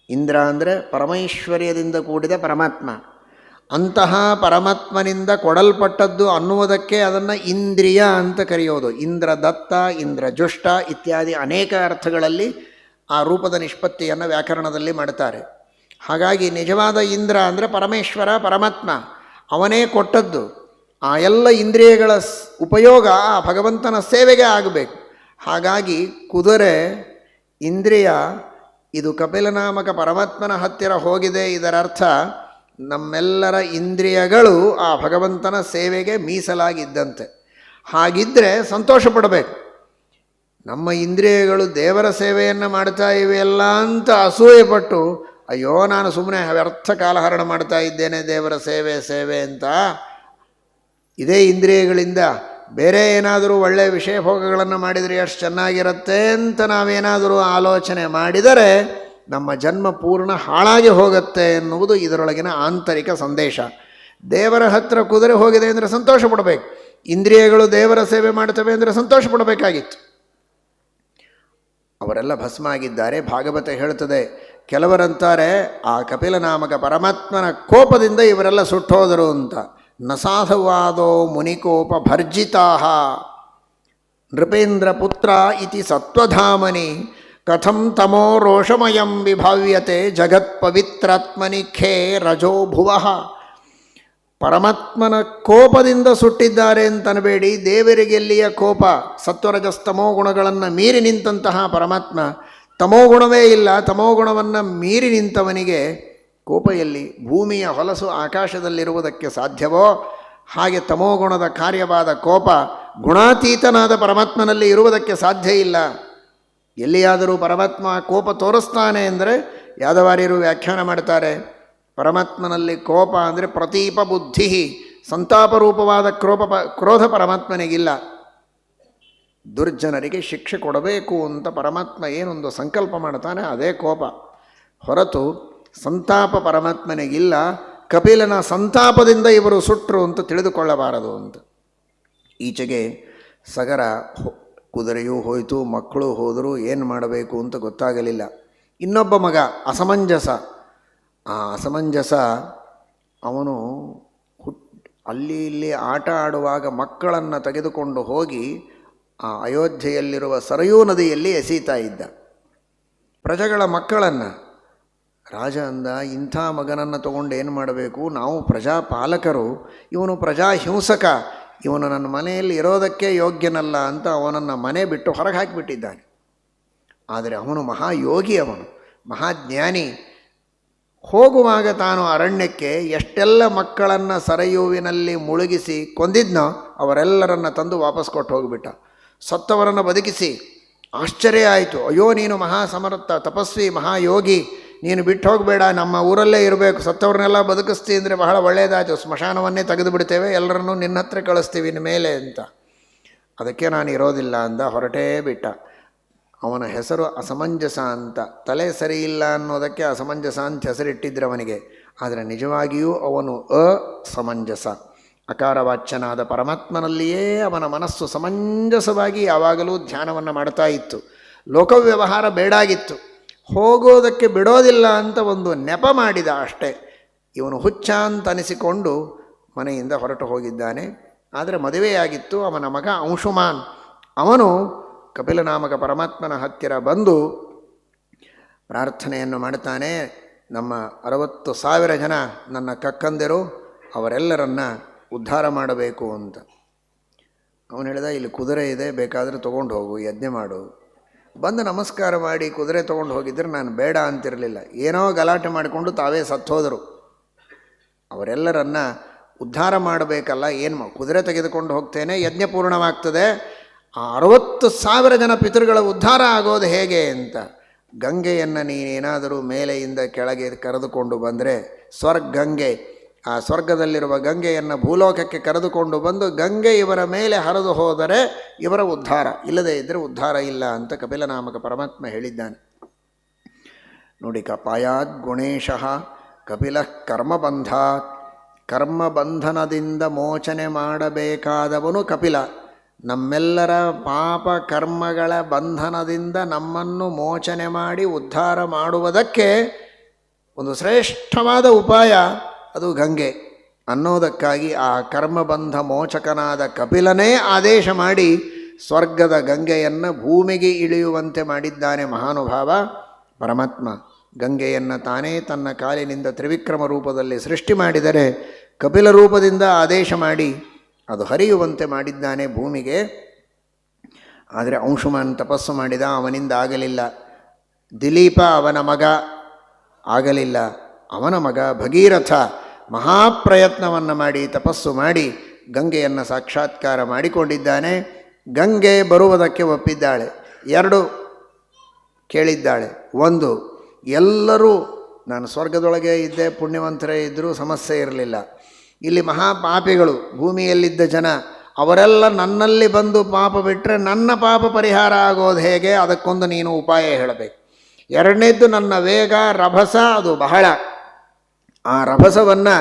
ಇಂದ್ರ ಅಂದರೆ ಪರಮೈಶ್ವರ್ಯದಿಂದ ಕೂಡಿದ ಪರಮಾತ್ಮ. ಅಂತಹ ಪರಮಾತ್ಮನಿಂದ ಕೊಡಲ್ಪಟ್ಟದ್ದು ಅನ್ನುವುದಕ್ಕೆ ಅದನ್ನು ಇಂದ್ರಿಯ ಅಂತ ಕರೆಯೋದು. ಇಂದ್ರ ದತ್ತ, ಇಂದ್ರ ಜುಷ್ಟ ಇತ್ಯಾದಿ ಅನೇಕ ಅರ್ಥಗಳಲ್ಲಿ ಆ ರೂಪದ ನಿಷ್ಪತ್ತಿಯನ್ನು ವ್ಯಾಕರಣದಲ್ಲಿ ಮಾಡ್ತಾರೆ. ಹಾಗಾಗಿ ನಿಜವಾದ ಇಂದ್ರ ಅಂದರೆ ಪರಮೇಶ್ವರ, ಪರಮಾತ್ಮ, ಅವನೇ ಕೊಟ್ಟದ್ದು. ಆ ಎಲ್ಲ ಇಂದ್ರಿಯಗಳ ಉಪಯೋಗ ಆ ಭಗವಂತನ ಸೇವೆಗೆ ಆಗಬೇಕು. ಹಾಗಾಗಿ ಕುದುರೆ ಇಂದ್ರಿಯ ಇದು ಕಪಿಲನಾಮಕ ಪರಮಾತ್ಮನ ಹತ್ತಿರ ಹೋಗಿದೆ. ಇದರರ್ಥ ನಮ್ಮೆಲ್ಲರ ಇಂದ್ರಿಯಗಳು ಆ ಭಗವಂತನ ಸೇವೆಗೆ ಮೀಸಲಾಗಿದ್ದಂತೆ. ಹಾಗಿದ್ದರೆ ಸಂತೋಷ ಪಡಬೇಕು. ನಮ್ಮ ಇಂದ್ರಿಯಗಳು ದೇವರ ಸೇವೆಯನ್ನು ಮಾಡ್ತಾ ಇವೆಯಲ್ಲ ಅಂತ ಅಸೂಯೆಪಟ್ಟು ಅಯ್ಯೋ ನಾನು ಸುಮ್ಮನೆ ವ್ಯರ್ಥ ಕಾಲಹರಣ ಮಾಡ್ತಾ ಇದ್ದೇನೆ ದೇವರ ಸೇವೆ ಸೇವೆ ಅಂತ, ಇದೇ ಇಂದ್ರಿಯಗಳಿಂದ ಬೇರೆ ಏನಾದರೂ ಒಳ್ಳೆಯ ವಿಷಯ ಭೋಗಗಳನ್ನು ಮಾಡಿದರೆ ಎಷ್ಟು ಚೆನ್ನಾಗಿರುತ್ತೆ ಅಂತ ನಾವೇನಾದರೂ ಆಲೋಚನೆ ಮಾಡಿದರೆ ನಮ್ಮ ಜನ್ಮ ಪೂರ್ಣ ಹಾಳಾಗಿ ಹೋಗುತ್ತೆ ಎನ್ನುವುದು ಇದರೊಳಗಿನ ಆಂತರಿಕ ಸಂದೇಶ. ದೇವರ ಹತ್ತಿರ ಕುದುರೆ ಹೋಗಿದೆ ಅಂದರೆ ಸಂತೋಷ ಪಡಬೇಕು. ಇಂದ್ರಿಯಗಳು ದೇವರ ಸೇವೆ ಮಾಡ್ತವೆ ಅಂದರೆ ಸಂತೋಷ ಪಡಬೇಕಾಗಿತ್ತು. ಅವರೆಲ್ಲ ಭಸ್ಮ ಆಗಿದ್ದಾರೆ. ಭಾಗವತ ಹೇಳ್ತದೆ, ಕೆಲವರಂತಾರೆ ಆ ಕಪಿಲನಾಮಕ ಪರಮಾತ್ಮನ ಕೋಪದಿಂದ ಇವರೆಲ್ಲ ಸುಟ್ಟೋದರು ಅಂತ. ನಸಾಧುವಾದೋ ಮುನಿಕೋಪ ಭರ್ಜಿತಾಹ ನೃಪೇಂದ್ರ ಪುತ್ರ ಇತಿ ಸತ್ವಧಾಮನಿ ಕಥಂ ತಮೋ ರೋಷಮಯಂ ವಿಭಾವ್ಯತೆ ಜಗತ್ ಪವಿತ್ರಾತ್ಮನಿ ಖೇ ರಜೋ ಭುವಃ. ಪರಮಾತ್ಮನ ಕೋಪದಿಂದ ಸುಟ್ಟಿದ್ದಾರೆ ಅಂತನಬೇಡಿ. ದೇವರಿಗೆಲ್ಲಿಯ ಕೋಪ? ಸತ್ವರಜಸ್ತಮೋ ಗುಣಗಳನ್ನು ಮೀರಿ ನಿಂತಹ ಪರಮಾತ್ಮ. ತಮೋಗುಣವೇ ಇಲ್ಲ. ತಮೋಗುಣವನ್ನು ಮೀರಿ ನಿಂತವನಿಗೆ ಕೋಪ ಎಲ್ಲಿ? ಭೂಮಿಯ ಹೊಲಸು ಆಕಾಶದಲ್ಲಿರುವುದಕ್ಕೆ ಸಾಧ್ಯವೋ ಹಾಗೆ ತಮೋಗುಣದ ಕಾರ್ಯವಾದ ಕೋಪ ಗುಣಾತೀತನಾದ ಪರಮಾತ್ಮನಲ್ಲಿ ಇರುವುದಕ್ಕೆ ಸಾಧ್ಯ ಇಲ್ಲ. ಎಲ್ಲಿಯಾದರೂ ಪರಮಾತ್ಮ ಕೋಪ ತೋರಿಸ್ತಾನೆ ಅಂದರೆ ಯಾದವಾರ್ಯರು ವ್ಯಾಖ್ಯಾನ ಮಾಡ್ತಾರೆ, ಪರಮಾತ್ಮನಲ್ಲಿ ಕೋಪ ಅಂದರೆ ಪ್ರತೀಪ ಬುದ್ಧಿ, ಸಂತಾಪರೂಪವಾದ ಕ್ರೋಧ ಪರಮಾತ್ಮನಿಗಿಲ್ಲ. ದುರ್ಜನರಿಗೆ ಶಿಕ್ಷೆ ಕೊಡಬೇಕು ಅಂತ ಪರಮಾತ್ಮ ಏನೊಂದು ಸಂಕಲ್ಪ ಮಾಡ್ತಾನೆ, ಅದೇ ಕೋಪ. ಹೊರತು ಸಂತಾಪ ಪರಮಾತ್ಮನಿಗಿಲ್ಲ. ಕಪಿಲನ ಸಂತಾಪದಿಂದ ಇವರು ಸುಟ್ಟರು ಅಂತ ತಿಳಿದುಕೊಳ್ಳಬಾರದು ಅಂತ. ಈಚೆಗೆ ಸಗರ ಕುದುರೆಯೂ ಹೋಯಿತು, ಮಕ್ಕಳು ಹೋದರು, ಏನು ಮಾಡಬೇಕು ಅಂತ ಗೊತ್ತಾಗಲಿಲ್ಲ. ಇನ್ನೊಬ್ಬ ಮಗ ಅಸಮಂಜಸ. ಆ ಅಸಮಂಜಸ ಅವನು ಅಲ್ಲಿ ಇಲ್ಲಿ ಆಟ ಆಡುವಾಗ ಮಕ್ಕಳನ್ನು ತೆಗೆದುಕೊಂಡು ಹೋಗಿ ಆ ಅಯೋಧ್ಯೆಯಲ್ಲಿರುವ ಸರಯೂ ನದಿಯಲ್ಲಿ ಎಸೀತಾ ಇದ್ದ. ಪ್ರಜೆಗಳ ಮಕ್ಕಳನ್ನು. ರಾಜ ಅಂದ, ಇಂಥ ಮಗನನ್ನು ತಗೊಂಡು ಏನು ಮಾಡಬೇಕು? ನಾವು ಪ್ರಜಾಪಾಲಕರು, ಇವನು ಪ್ರಜಾಹಿಂಸಕ, ಇವನು ನನ್ನ ಮನೆಯಲ್ಲಿ ಇರೋದಕ್ಕೆ ಯೋಗ್ಯನಲ್ಲ ಅಂತ ಅವನನ್ನು ಮನೆ ಬಿಟ್ಟು ಹೊರಗೆ ಹಾಕಿಬಿಟ್ಟಿದ್ದಾನೆ. ಆದರೆ ಅವನು ಮಹಾಯೋಗಿ, ಅವನು ಮಹಾಜ್ಞಾನಿ. ಹೋಗುವಾಗ ತಾನು ಅರಣ್ಯಕ್ಕೆ ಎಷ್ಟೆಲ್ಲ ಮಕ್ಕಳನ್ನು ಸರಯುವಿನಲ್ಲಿ ಮುಳುಗಿಸಿ ಕೊಂದಿದ್ನೋ ಅವರೆಲ್ಲರನ್ನು ತಂದು ವಾಪಸ್ ಕೊಟ್ಟು ಹೋಗಿಬಿಟ್ಟ. ಸತ್ತವರನ್ನು ಬದುಕಿಸಿ ಆಶ್ಚರ್ಯ ಆಯಿತು. ಅಯ್ಯೋ, ನೀನು ಮಹಾಸಮರ್ಥ ತಪಸ್ವಿ ಮಹಾಯೋಗಿ, ನೀನು ಬಿಟ್ಟು ಹೋಗಬೇಡ, ನಮ್ಮ ಊರಲ್ಲೇ ಇರಬೇಕು, ಸತ್ತವ್ರನ್ನೆಲ್ಲ ಬದುಕಿಸ್ತಿ ಅಂದರೆ ಬಹಳ ಒಳ್ಳೆಯದಾಯಿತು, ಸ್ಮಶಾನವನ್ನೇ ತೆಗೆದು ಬಿಡ್ತೇವೆ, ಎಲ್ಲರನ್ನೂ ನಿನ್ನ ಹತ್ರ ಕಳಿಸ್ತೀವಿ ಇನ್ನು ಮೇಲೆ ಅಂತ. ಅದಕ್ಕೆ ನಾನು ಇರೋದಿಲ್ಲ ಅಂದ, ಹೊರಟೇ ಬಿಟ್ಟ. ಅವನ ಹೆಸರು ಅಸಮಂಜಸ ಅಂತ. ತಲೆ ಸರಿಯಿಲ್ಲ ಅನ್ನೋದಕ್ಕೆ ಅಸಮಂಜಸ ಅಂತ ಹೆಸರಿಟ್ಟಿದ್ರು ಅವನಿಗೆ. ಆದರೆ ನಿಜವಾಗಿಯೂ ಅವನು ಅಸಮಂಜಸ. ಅಕಾರವಾಚ್ಯನಾದ ಪರಮಾತ್ಮನಲ್ಲಿಯೇ ಅವನ ಮನಸ್ಸು ಸಮಂಜಸವಾಗಿ ಯಾವಾಗಲೂ ಧ್ಯಾನವನ್ನು ಮಾಡ್ತಾ ಇತ್ತು. ಲೋಕವ್ಯವಹಾರ ಬೇಡಾಗಿತ್ತು. ಹೋಗೋದಕ್ಕೆ ಬಿಡೋದಿಲ್ಲ ಅಂತ ಒಂದು ನೆಪ ಮಾಡಿದ ಅಷ್ಟೇ. ಇವನು ಹುಚ್ಚ ಅಂತ ಅನಿಸಿಕೊಂಡು ಮನೆಯಿಂದ ಹೊರಟು ಹೋಗಿದ್ದಾನೆ. ಆದರೆ ಮದುವೆಯಾಗಿತ್ತು. ಅವನ ಮಗ ಅಂಶುಮಾನ್, ಅವನು ಕಪಿಲನಾಮಕ ಪರಮಾತ್ಮನ ಹತ್ತಿರ ಬಂದು ಪ್ರಾರ್ಥನೆಯನ್ನು ಮಾಡ್ತಾನೆ. ನಮ್ಮ 60,000 ಜನ ನನ್ನ ಕಕ್ಕಂದಿರು, ಅವರೆಲ್ಲರನ್ನ ಉದ್ಧಾರ ಮಾಡಬೇಕು ಅಂತ. ಅವನು ಹೇಳಿದ, ಇಲ್ಲಿ ಕುದುರೆ ಇದೆ, ಬೇಕಾದರೆ ತೊಗೊಂಡು ಹೋಗು, ಯಜ್ಞ ಮಾಡು. ಬಂದು ನಮಸ್ಕಾರ ಮಾಡಿ ಕುದುರೆ ತೊಗೊಂಡು ಹೋಗಿದ್ದರೆ ನಾನು ಬೇಡ ಅಂತಿರಲಿಲ್ಲ. ಏನೋ ಗಲಾಟೆ ಮಾಡಿಕೊಂಡು ತಾವೇ ಸತ್ತೋದರು. ಅವರೆಲ್ಲರನ್ನ ಉದ್ಧಾರ ಮಾಡಬೇಕಲ್ಲ, ಏನು ಕುದುರೆ ತೆಗೆದುಕೊಂಡು ಹೋಗ್ತೇನೆ, ಯಜ್ಞ ಪೂರ್ಣವಾಗ್ತದೆ. ಆ 60,000 ಜನ ಪಿತೃಗಳ ಉದ್ಧಾರ ಆಗೋದು ಹೇಗೆ ಅಂತ, ಗಂಗೆಯನ್ನು ನೀನೇನಾದರೂ ಮೇಲೆಯಿಂದ ಕೆಳಗೆ ಕರೆದುಕೊಂಡು ಬಂದರೆ, ಗಂಗೆ, ಆ ಸ್ವರ್ಗದಲ್ಲಿರುವ ಗಂಗೆಯನ್ನು ಭೂಲೋಕಕ್ಕೆ ಕರೆದುಕೊಂಡು ಬಂದು ಗಂಗೆ ಇವರ ಮೇಲೆ ಹರಿದು ಹೋದರೆ ಇವರ ಉದ್ಧಾರ, ಇಲ್ಲದೇ ಇದ್ದರೆ ಉದ್ಧಾರ ಇಲ್ಲ ಅಂತ ಕಪಿಲನಾಮಕ ಪರಮಾತ್ಮ ಹೇಳಿದ್ದಾನೆ. ನೋಡಿ, ಕಪಾಯಾದ್ ಗುಣೇಶಃ ಕಪಿಲ ಕರ್ಮಬಂಧಾತ್, ಕರ್ಮಬಂಧನದಿಂದ ಮೋಚನೆ ಮಾಡಬೇಕಾದವನು ಕಪಿಲ. ನಮ್ಮೆಲ್ಲರ ಪಾಪ ಕರ್ಮಗಳ ಬಂಧನದಿಂದ ನಮ್ಮನ್ನು ಮೋಚನೆ ಮಾಡಿ ಉದ್ಧಾರ ಮಾಡುವುದಕ್ಕೆ ಒಂದು ಶ್ರೇಷ್ಠವಾದ ಉಪಾಯ ಅದು ಗಂಗೆ ಅನ್ನೋದಕ್ಕಾಗಿ ಆ ಕರ್ಮಬಂಧ ಮೋಚಕನಾದ ಕಪಿಲನೇ ಆದೇಶ ಮಾಡಿ ಸ್ವರ್ಗದ ಗಂಗೆಯನ್ನು ಭೂಮಿಗೆ ಇಳಿಯುವಂತೆ ಮಾಡಿದ್ದಾನೆ ಮಹಾನುಭಾವ ಪರಮಾತ್ಮ. ಗಂಗೆಯನ್ನು ತಾನೇ ತನ್ನ ಕಾಲಿನಿಂದ ತ್ರಿವಿಕ್ರಮ ರೂಪದಲ್ಲಿ ಸೃಷ್ಟಿ ಮಾಡಿದರೆ ಕಪಿಲ ರೂಪದಿಂದ ಆದೇಶ ಮಾಡಿ ಅದು ಹರಿಯುವಂತೆ ಮಾಡಿದ್ದಾನೆ ಭೂಮಿಗೆ. ಆದರೆ ಅಂಶುಮಾನ್ ತಪಸ್ಸು ಮಾಡಿದ, ಅವನಿಂದ ಆಗಲಿಲ್ಲ. ದಿಲೀಪ ಅವನ ಮಗ, ಆಗಲಿಲ್ಲ. ಅವನ ಮಗ ಭಗೀರಥ ಮಹಾಪ್ರಯತ್ನವನ್ನು ಮಾಡಿ ತಪಸ್ಸು ಮಾಡಿ ಗಂಗೆಯನ್ನು ಸಾಕ್ಷಾತ್ಕಾರ ಮಾಡಿಕೊಂಡಿದ್ದಾನೆ. ಗಂಗೆ ಬರುವುದಕ್ಕೆ ಒಪ್ಪಿದ್ದಾಳೆ. 2 ಕೇಳಿದ್ದಾಳೆ. 1, ಎಲ್ಲರೂ ನಾನು ಸ್ವರ್ಗದೊಳಗೆ ಇದ್ದೆ, ಪುಣ್ಯವಂತರೇ ಇದ್ದರೂ ಸಮಸ್ಯೆ ಇರಲಿಲ್ಲ. ಇಲ್ಲಿ ಮಹಾಪಾಪಿಗಳು ಭೂಮಿಯಲ್ಲಿದ್ದ ಜನ, ಅವರೆಲ್ಲ ನನ್ನಲ್ಲಿ ಬಂದು ಪಾಪ ಬಿಟ್ಟರೆ ನನ್ನ ಪಾಪ ಪರಿಹಾರ ಆಗೋದು ಹೇಗೆ, ಅದಕ್ಕೊಂದು ನೀನು ಉಪಾಯ ಹೇಳಬೇಕು. 2ನೇದ್ದು, ನನ್ನ ವೇಗ ರಭಸ ಅದು ಬಹಳ. ಆ ರಭಸವನ್ನು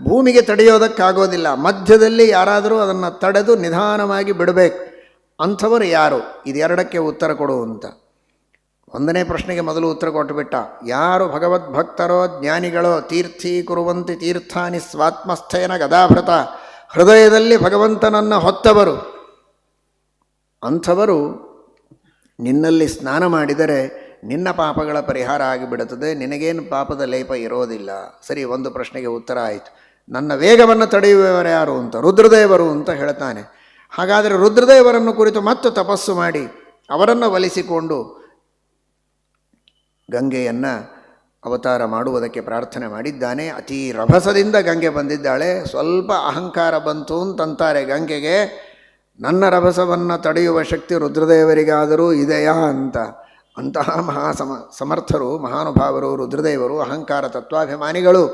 ಭೂಮಿಗೆ ತಡೆಯೋದಕ್ಕಾಗೋದಿಲ್ಲ. ಮಧ್ಯದಲ್ಲಿ ಯಾರಾದರೂ ಅದನ್ನು ತಡೆದು ನಿಧಾನವಾಗಿ ಬಿಡಬೇಕು. ಅಂಥವರು ಯಾರು? ಇದೆರಡಕ್ಕೆ ಉತ್ತರ ಕೊಡು ಅಂತ. 1ನೇ ಪ್ರಶ್ನೆಗೆ ಮೊದಲು ಉತ್ತರ ಕೊಟ್ಟುಬಿಟ್ಟ. ಯಾರು ಭಗವದ್ಭಕ್ತರೋ ಜ್ಞಾನಿಗಳೋ, ತೀರ್ಥೀಕುರುವಂತೆ ತೀರ್ಥಾನಿ ಸ್ವಾತ್ಮಸ್ಥೇನ ಗದಾಭೃತ, ಹೃದಯದಲ್ಲಿ ಭಗವಂತನನ್ನು ಹೊತ್ತವರು, ಅಂಥವರು ನಿನ್ನಲ್ಲಿ ಸ್ನಾನ ಮಾಡಿದರೆ ನಿನ್ನ ಪಾಪಗಳ ಪರಿಹಾರ ಆಗಿಬಿಡುತ್ತದೆ, ನಿನಗೇನು ಪಾಪದ ಲೇಪ ಇರೋದಿಲ್ಲ. ಸರಿ, 1 ಪ್ರಶ್ನೆಗೆ ಉತ್ತರ ಆಯಿತು. ನನ್ನ ವೇಗವನ್ನು ತಡೆಯುವವರು ಯಾರು ಅಂತ, ರುದ್ರದೇವರು ಅಂತ ಹೇಳ್ತಾನೆ. ಹಾಗಾದರೆ ರುದ್ರದೇವರನ್ನು ಕುರಿತು ಮತ್ತೆ ತಪಸ್ಸು ಮಾಡಿ ಅವರನ್ನು ಒಲಿಸಿಕೊಂಡು ಗಂಗೆಯನ್ನು ಅವತಾರ ಮಾಡುವುದಕ್ಕೆ ಪ್ರಾರ್ಥನೆ ಮಾಡಿದ್ದಾನೆ. ಅತೀ ರಭಸದಿಂದ ಗಂಗೆ ಬಂದಿದ್ದಾಳೆ. ಸ್ವಲ್ಪ ಅಹಂಕಾರ ಬಂತು ಅಂತಂತಾರೆ ಗಂಗೆಗೆ. ನನ್ನ ರಭಸವನ್ನು ತಡೆಯುವ ಶಕ್ತಿ ರುದ್ರದೇವರಿಗಾದರೂ ಇದೆಯಾ ಅಂತ. ಅಂತಹ ಸಮರ್ಥರು ಮಹಾನುಭಾವರು ರುದ್ರದೇವರು, ಅಹಂಕಾರ ತತ್ವಾಭಿಮಾನಿಗಳು,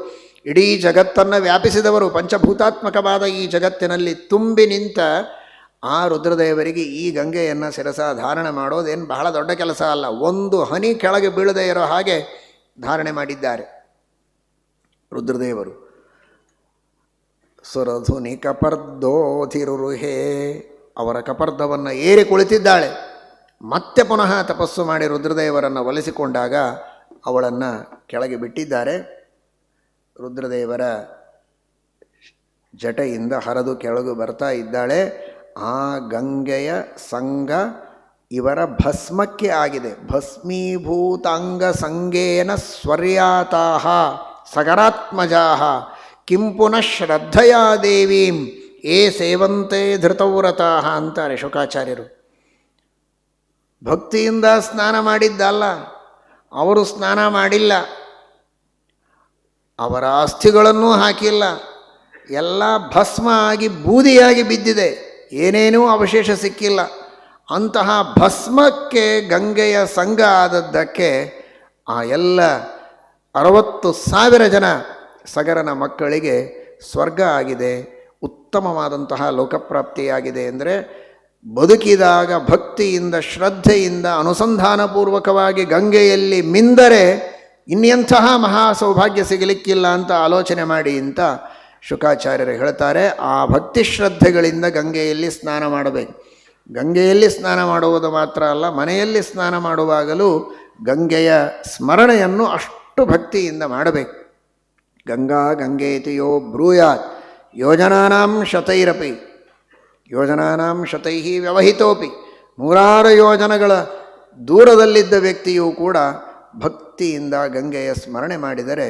ಇಡೀ ಜಗತ್ತನ್ನು ವ್ಯಾಪಿಸಿದವರು. ಪಂಚಭೂತಾತ್ಮಕವಾದ ಈ ಜಗತ್ತಿನಲ್ಲಿ ತುಂಬಿ ನಿಂತ ಆ ರುದ್ರದೇವರಿಗೆ ಈ ಗಂಗೆಯನ್ನು ಶಿರಸಾಧಾರಣೆ ಮಾಡೋದೇನು ಬಹಳ ದೊಡ್ಡ ಕೆಲಸ ಅಲ್ಲ. 1 ಹನಿ ಕೆಳಗೆ ಬೀಳದೇ ಇರೋ ಹಾಗೆ ಧಾರಣೆ ಮಾಡಿದ್ದಾರೆ ರುದ್ರದೇವರು. ಸುರಧುನಿ ಕಪರ್ದೋಧಿರುಹೇ, ಅವರ ಕಪರ್ದವನ್ನು ಏರಿ ಕುಳಿತಿದ್ದಾಳೆ. ಮತ್ತೆ ಪುನಃ ತಪಸ್ಸು ಮಾಡಿ ರುದ್ರದೇವರನ್ನು ಒಲಿಸಿಕೊಂಡಾಗ ಅವಳನ್ನು ಕೆಳಗೆ ಬಿಟ್ಟಿದ್ದಾರೆ. ರುದ್ರದೇವರ ಜಟೆಯಿಂದ ಹರಿದು ಕೆಳಗೆ ಬರ್ತಾ ಇದ್ದಾಳೆ. ಆ ಗಂಗೆಯ ಸಂಗ ಇವರ ಭಸ್ಮಕ್ಕೆ ಆಗಿದೆ. ಭಸ್ಮೀಭೂತಾಂಗ ಸಂಗೇನ ಸ್ವರ್ಯಾತಾಹ ಸಗರಾತ್ಮಜಾಹ ಕಿಂ ಪುನಃ ಶ್ರದ್ಧಯಾ ದೇವೀಂ ಏ ಸೇವಂತೆ ಧೃತವ್ರತಾಹ ಅಂತಾರೆ ಶುಕಾಚಾರ್ಯರು. ಭಕ್ತಿಯಿಂದ ಸ್ನಾನ ಮಾಡಿದ್ದಲ್ಲ, ಅವರು ಸ್ನಾನ ಮಾಡಿಲ್ಲ, ಅವರ ಅಸ್ಥಿಗಳನ್ನೂ ಹಾಕಿಲ್ಲ, ಎಲ್ಲ ಭಸ್ಮ ಆಗಿ ಬೂದಿಯಾಗಿ ಬಿದ್ದಿದೆ, ಏನೇನೂ ಅವಶೇಷ ಸಿಕ್ಕಿಲ್ಲ. ಅಂತಹ ಭಸ್ಮಕ್ಕೆ ಗಂಗೆಯ ಸಂಗ ಆದದ್ದಕ್ಕೆ ಆ ಎಲ್ಲ 60,000 ಜನ ಸಗರನ ಮಕ್ಕಳಿಗೆ ಸ್ವರ್ಗ ಆಗಿದೆ, ಉತ್ತಮವಾದಂತಹ ಲೋಕಪ್ರಾಪ್ತಿಯಾಗಿದೆ. ಅಂದರೆ ಬದುಕಿದಾಗ ಭಕ್ತಿಯಿಂದ ಶ್ರದ್ಧೆಯಿಂದ ಅನುಸಂಧಾನಪೂರ್ವಕವಾಗಿ ಗಂಗೆಯಲ್ಲಿ ಮಿಂದರೆ ಇನ್ನೆಂತಹ ಮಹಾ ಸೌಭಾಗ್ಯ ಸಿಗಲಿಕ್ಕಿಲ್ಲ ಅಂತ ಆಲೋಚನೆ ಮಾಡಿ ಅಂತ ಶುಕಾಚಾರ್ಯರು ಹೇಳ್ತಾರೆ. ಆ ಭಕ್ತಿ ಶ್ರದ್ಧೆಗಳಿಂದ ಗಂಗೆಯಲ್ಲಿ ಸ್ನಾನ ಮಾಡಬೇಕು. ಗಂಗೆಯಲ್ಲಿ ಸ್ನಾನ ಮಾಡುವುದು ಮಾತ್ರ ಅಲ್ಲ, ಮನೆಯಲ್ಲಿ ಸ್ನಾನ ಮಾಡುವಾಗಲೂ ಗಂಗೆಯ ಸ್ಮರಣೆಯನ್ನು ಅಷ್ಟು ಭಕ್ತಿಯಿಂದ ಮಾಡಬೇಕು. ಗಂಗಾ ಗಂಗೇತಿಯೋ ಬ್ರೂಯಾತ್ ಯೋಜನಾನಾಂ ಶತೈರಪಿ, ಯೋಜನಾನಾಂ ಶತೈ ವ್ಯವಹಿತೋಪಿ, 100 ಯೋಜನೆಗಳ ದೂರದಲ್ಲಿದ್ದ ವ್ಯಕ್ತಿಯೂ ಕೂಡ ಭಕ್ತಿಯಿಂದ ಗಂಗೆಯ ಸ್ಮರಣೆ ಮಾಡಿದರೆ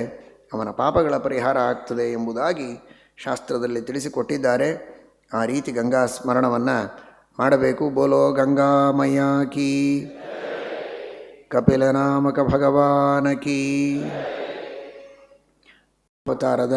ಅವನ ಪಾಪಗಳ ಪರಿಹಾರ ಆಗ್ತದೆ ಎಂಬುದಾಗಿ ಶಾಸ್ತ್ರದಲ್ಲಿ ತಿಳಿಸಿಕೊಟ್ಟಿದ್ದಾರೆ. ಆ ರೀತಿ ಗಂಗಾ ಸ್ಮರಣವನ್ನು ಮಾಡಬೇಕು. ಬೋಲೋ ಗಂಗಾಮಯ್ಯ ಕೀ, ಕಪಿಲನಾಮಕ ಭಗವಾನ ಕೀ. ಅವತಾರದ